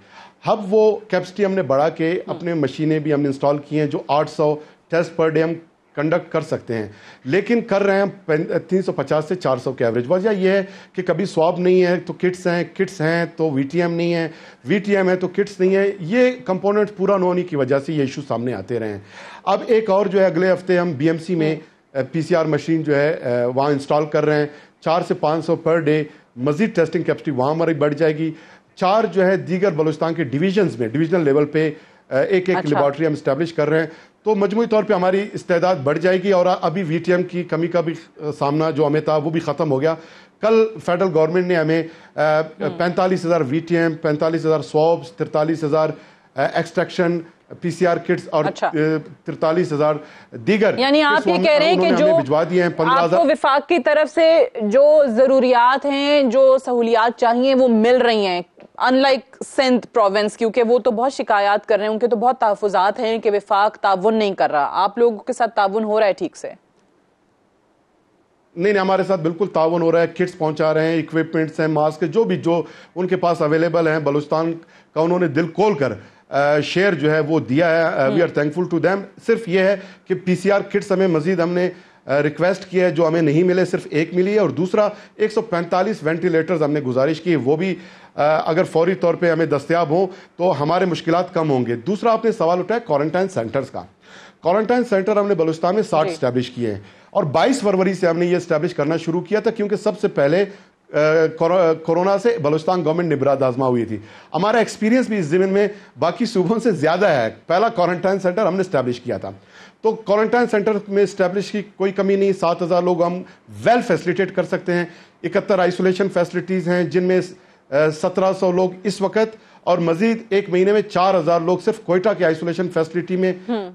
अब वो कैपेसिटी हमने बढ़ा के अपने मशीनें भी हमने इंस्टॉल की हैं, जो 800 टेस्ट पर डे हम कंडक्ट कर सकते हैं, लेकिन कर रहे हैं 350 से 400 के एवरेज। वजह यह है कि कभी स्वाब नहीं है तो किट्स हैं, किट्स हैं तो VTM नहीं है, VTM है तो किट्स नहीं है। ये कंपोनेंट्स पूरा न होने की वजह से ये इशू सामने आते रहे हैं। अब एक और जो है अगले हफ्ते हम BMC में PCR मशीन जो है वहाँ इंस्टॉल कर रहे हैं। 400 से 500 पर डे मजीद टेस्टिंग कैपेसिटी वहाँ हमारी बढ़ जाएगी। 4 जो है दीगर बलूचिस्तान के डिवीजन्स में डिविजनल लेवल पे एक लेबॉर्ट्री हम इस्टेब्लिश कर रहे हैं, तो मजमूई तौर पे हमारी इस्तेदाद बढ़ जाएगी। और अभी VTM की कमी का भी सामना जो हमें था वो भी ख़त्म हो गया। कल फेडरल गवर्नमेंट ने हमें 45,000 VTM, 45,000 स्वॉब्स, 43,000 एक्सट्रैक्शन PCR किट्स और 43,000 दीगर, यानी आप ये कह रहे हैं कि जो भिजवा दिए हैं 15,000। आपको विफाक की तरफ से जो जरूरियात हैं, जो सहूलियात चाहिए वो मिल रही हैं, अनलाइक सिंध प्रोविंस, क्योंकि वो तो बहुत शिकायत कर रहे हैं, उनके तो बहुत तहफ़्फ़ुज़ात हैं कि विफाक ताउन नहीं कर रहा। आप लोगों के साथ ताउन हो रहा है ठीक से? नहीं, हमारे साथ बिल्कुल ताउन हो रहा है। किट्स पहुंचा रहे हैं, इक्विपमेंट्स हैं, मास्क, जो भी जो उनके पास अवेलेबल हैं। बलूचिस्तान का उन्होंने दिल खोल कर शेयर जो है वो दिया है। We are thankful to them. सिर्फ ये है कि PCR किट्स हमें मजीद हमने रिक्वेस्ट किया है, जो हमें नहीं मिले, सिर्फ एक मिली है। और दूसरा 145 वेंटिलेटर्स हमने गुजारिश की, वो भी अगर फौरी तौर पे हमें दस्तयाब हों तो हमारे मुश्किलात कम होंगे। दूसरा आपने सवाल उठाया क्वारंटाइन सेंटर्स का। क्वारंटाइन सेंटर हमने बलूचिस्तान में 60 स्टैब्लिश किए हैं और 22 फरवरी से हमने ये स्टैब्लिश करना शुरू किया था, क्योंकि सबसे पहले कोरोना से बलूचिस्तान गवर्नमेंट निबराद आजमा हुई थी। हमारा एक्सपीरियंस भी इस ज़मीन में बाकी सूबों से ज़्यादा है। पहला क्वारंटाइन सेंटर हमने स्टैब्लिश किया था, तो क्वारंटाइन सेंटर में स्टैब्लिश की कोई कमी नहीं। 7,000 लोग हम वेल फैसिलिटेट कर सकते हैं। 71 आइसोलेशन फैसिलिटीज़ हैं, जिनमें 1700 लोग इस वक्त, और मजीद एक महीने में 4,000 लोग सिर्फ कोयटा की आइसोलेशन फैसिलिटी में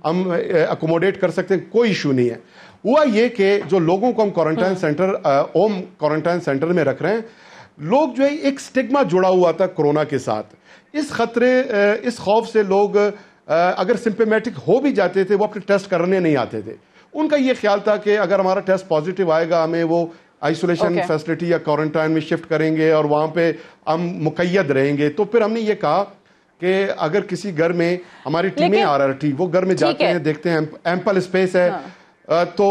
हम अकोमोडेट कर सकते हैं। कोई इशू नहीं है। हुआ ये कि जो लोगों को हम quarantine centre, home quarantine centre में रख रहे हैं, लोग जो है एक स्टिग्मा जुड़ा हुआ था कोरोना के साथ। इस खतरे, इस खौफ से लोग अगर सिम्पटोमेटिक हो भी जाते थे वो अपने टेस्ट करने नहीं आते थे। उनका ये ख्याल था कि अगर हमारा टेस्ट पॉजिटिव आएगा हमें वो आइसोलेशन फैसिलिटी या क्वारंटाइन में शिफ्ट करेंगे और वहाँ पे हम मुकैयद रहेंगे। तो फिर हमने ये कहा कि अगर किसी घर में हमारी टीमें RRT वो घर में जाते हैं, देखते हैं एम्पल स्पेस है, तो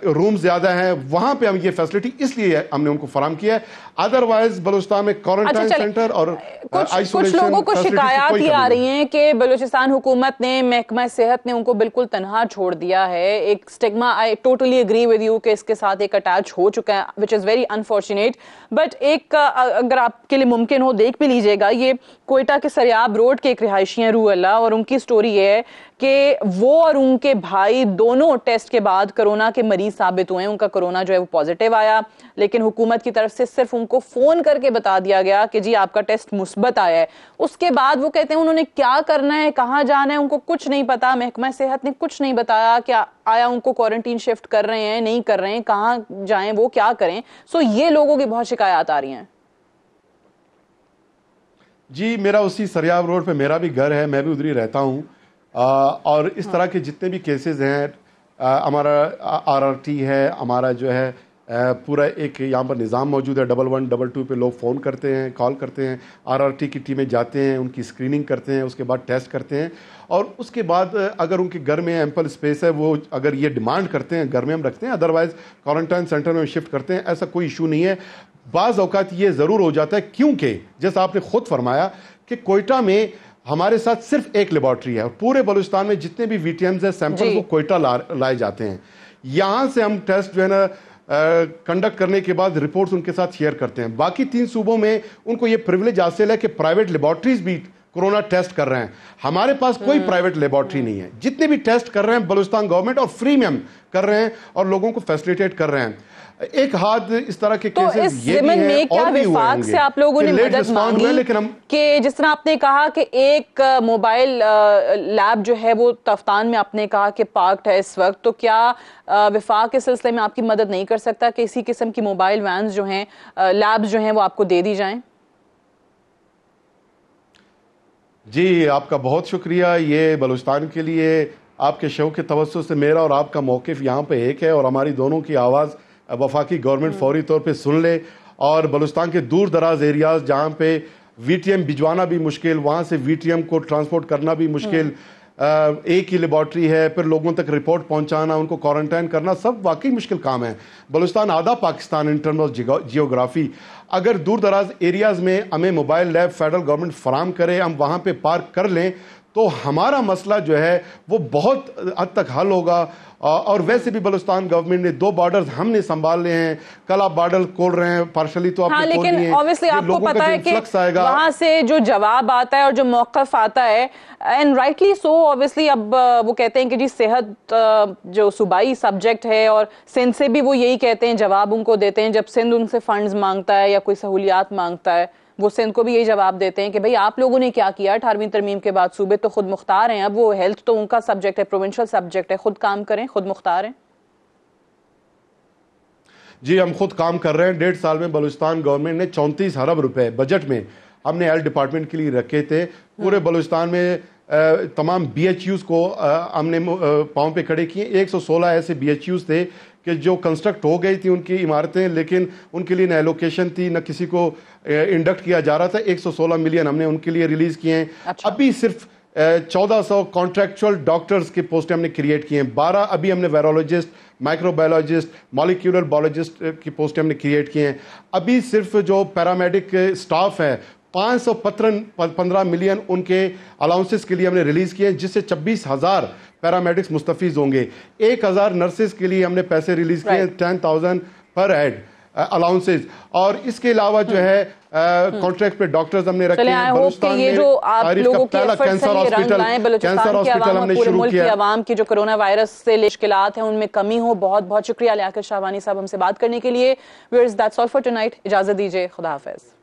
रूम ज्यादा है, वहां पे हम ये फैसिलिटी इसलिए हमने उनको फराम किया है। अदरवाइज बलूचिस्तान में क्वारंटाइन सेंटर और कुछ लोगों को शिकायत ये आ रही है कि बलूचिस्तान हुकूमत ने, महकमा सेहत ने उनको बिल्कुल तनहा छोड़ दिया है। एक stigma, I totally agree with you कि इसके साथ एक अटैच हो चुका है, which is very unfortunate. But एक अगर आपके लिए मुमकिन हो देख भी लीजिएगा, ये कोयटा के सरियाब रोड के एक रिहायशी हैं रूह अल्लाह, और उनकी स्टोरी ये है कि वो और उनके भाई दोनों टेस्ट के बाद कोरोना के मरीज साबित हुए हैं। उनका कोरोना जो है वो पॉजिटिव आया, लेकिन हुकूमत की तरफ से सिर्फ उनको फोन करके बता दिया गया कि जी आपका टेस्ट मुस्बत आया है। उसके बाद वो कहते हैं उन्होंने क्या करना है, कहाँ जाना है, उनको कुछ नहीं पता। महकमा सेहत ने कुछ नहीं बताया कि आया उनको क्वारंटीन शिफ्ट कर रहे हैं, नहीं कर रहे हैं, कहाँ जाएं, वो क्या करें। सो ये लोगों की बहुत शिकायत आ रही हैं। जी, मेरा उसी सरियाब रोड पे मेरा भी घर है, मैं भी उधर ही रहता हूँ। और इस तरह के जितने भी केसेस हैं, हमारा RRT है, हमारा जो है पूरा एक यहाँ पर निज़ाम मौजूद है। 1122 पे लोग फ़ोन करते हैं, कॉल करते हैं, RRT की टीमें जाते हैं, उनकी स्क्रीनिंग करते हैं, उसके बाद टेस्ट करते हैं, और उसके बाद अगर उनके घर में एम्पल स्पेस है, वो अगर ये डिमांड करते हैं घर में हम रखते हैं, अदरवाइज़ क्वारंटाइन सेंटर में शिफ्ट करते हैं। ऐसा कोई इशू नहीं है। बाज़ औक़ात ये ज़रूर हो जाता है, क्योंकि जैसा आपने खुद फरमाया कि कोयटा में हमारे साथ सिर्फ एक लेबॉर्ट्री है और पूरे बलूचिस्तान में जितने भी VTMs हैं सैंपल वो कोयटा लाए जाते हैं। यहाँ से हम टेस्ट जो है ना कंडक्ट करने के बाद रिपोर्ट्स उनके साथ शेयर करते हैं। बाकी 3 सूबों में उनको ये प्रिविलेज हासिल है कि प्राइवेट लेबॉर्ट्रीज भी कोरोना टेस्ट कर रहे हैं। हमारे पास कोई प्राइवेट लेबॉर्ट्री नहीं है। जितने भी टेस्ट कर रहे हैं बलूचिस्तान गवर्नमेंट और फ्री में हम कर रहे हैं और लोगों को फैसिलिटेट कर रहे हैं। एक हाथ इस तरह के केसेस ये भी हैं और भी हुए होंगे। से आप लोगों ने मदद मांगी, लेकिन हम कि जिस तरह आपने कहा कि एक मोबाइल लैब जो है वो तफ्तान में आपने कहा कि पार्क्ड है इस वक्त, तो क्या विफाक के सिलसिले में आपकी मदद नहीं कर सकता कि इसी किस्म की मोबाइल वैन्स जो हैं, लैब्स जो हैं वो आपको दे दी जाएं? जी, आपका बहुत शुक्रिया। ये बलूचिस्तान के लिए आपके शो के तवज्जुह से मेरा और आपका मौक़िफ़ यहाँ पे एक है और हमारी दोनों की आवाज़ वफाकी गवर्नमेंट फौरी तौर पे सुन ले। और बलूचिस्तान के दूर दराज एरियाज़ जहाँ पे VTM भिजवाना भी मुश्किल, वहाँ से VTM को ट्रांसपोर्ट करना भी मुश्किल, एक ही लेबॉर्ट्री है, फिर लोगों तक रिपोर्ट पहुँचाना, उनको क्वारंटाइन करना, सब वाकई मुश्किल काम है। बलूचिस्तान आधा Pakistan in terms of geography. अगर दूर दराज एरियाज़ में हमें मोबाइल लैब फेडरल गवर्नमेंट फराम करे, हम वहाँ पे पार्क कर लें, तो हमारा मसला जो है वो बहुत हद तक हल होगा। और वैसे भी बलूचिस्तान गवर्नमेंट ने 2 बॉर्डर्स हमने संभाल लिए हैं। कल आप बॉर्डर खोल रहे हैं पार्शली, तो हाँ, लेकिन ऑब्वियसली आपको पता है कि वहां से जो जवाब आता है और जो मौक़िफ़ आता है, एंड राइटली सो, ऑब्वियसली अब वो कहते हैं कि जी सेहत जो सूबाई सब्जेक्ट है, और सिंध से भी वो यही कहते हैं, जवाब उनको देते हैं जब सिंध उनसे फंड्स मांगता है या कोई सहूलियात मांगता है, वो सिंध को भी यही जवाब देते हैं कि भाई आप लोगों ने क्या किया। 18वीं तरमीम के बाद सूबे तो खुद मुख्तार हैं, अब वो हेल्थ तो उनका सब्जेक्ट है, प्रोविंशियल सब्जेक्ट है, खुद काम करें, खुद मुख्तार हैं। जी, हम खुद काम कर रहे हैं। 1.5 साल में बलूचिस्तान गवर्नमेंट ने 34 अरब रुपए बजट में हमने हेल्थ डिपार्टमेंट के लिए रखे थे। पूरे बलूचिस्तान में तमाम BHUs को हमने पाँव पे खड़े किए। 116 ऐसे BHUs थे कि जो कंस्ट्रक्ट हो गई थी उनकी इमारतें, लेकिन उनके लिए न एलोकेशन थी, न किसी को इंडक्ट किया जा रहा था। 116 मिलियन हमने उनके लिए रिलीज किए हैं। अच्छा। अभी सिर्फ 1400 कॉन्ट्रैक्चुअल डॉक्टर्स के पोस्ट हमने क्रिएट किए हैं। 12 अभी हमने वायरोलॉजिस्ट, माइक्रोबायोलॉजिस्ट, मॉलिक्यूलर बायोलॉजिस्ट की पोस्ट हमने क्रिएट किए हैं। अभी सिर्फ जो पैरामेडिक स्टाफ है 515 मिलियन उनके अलाउंसेस के लिए हमने रिलीज किए हैं, जिससे 26,000 पैरामेडिक्स मुस्तफीज होंगे। 1,000 नर्सेज के लिए हमने पैसे रिलीज किए, 10,000 पर हेड अलाउंसेज। और इसके अलावा जो है कॉन्ट्रैक्ट पे डॉक्टर्स हमने रखे हैं। बलूचिस्तान में तारीख का पहला कैंसर हॉस्पिटल हमने शुरू किया। आवाम की जो कोरोना वायरस से मुश्किलात हैं उनमें कमी हो। बहुत बहुत शुक्रिया लियाकत शाहवानी साहब हमसे बात करने के लिए। Viewers, that's all for tonight. इजाजत दीजिए, खुदा हाफिज।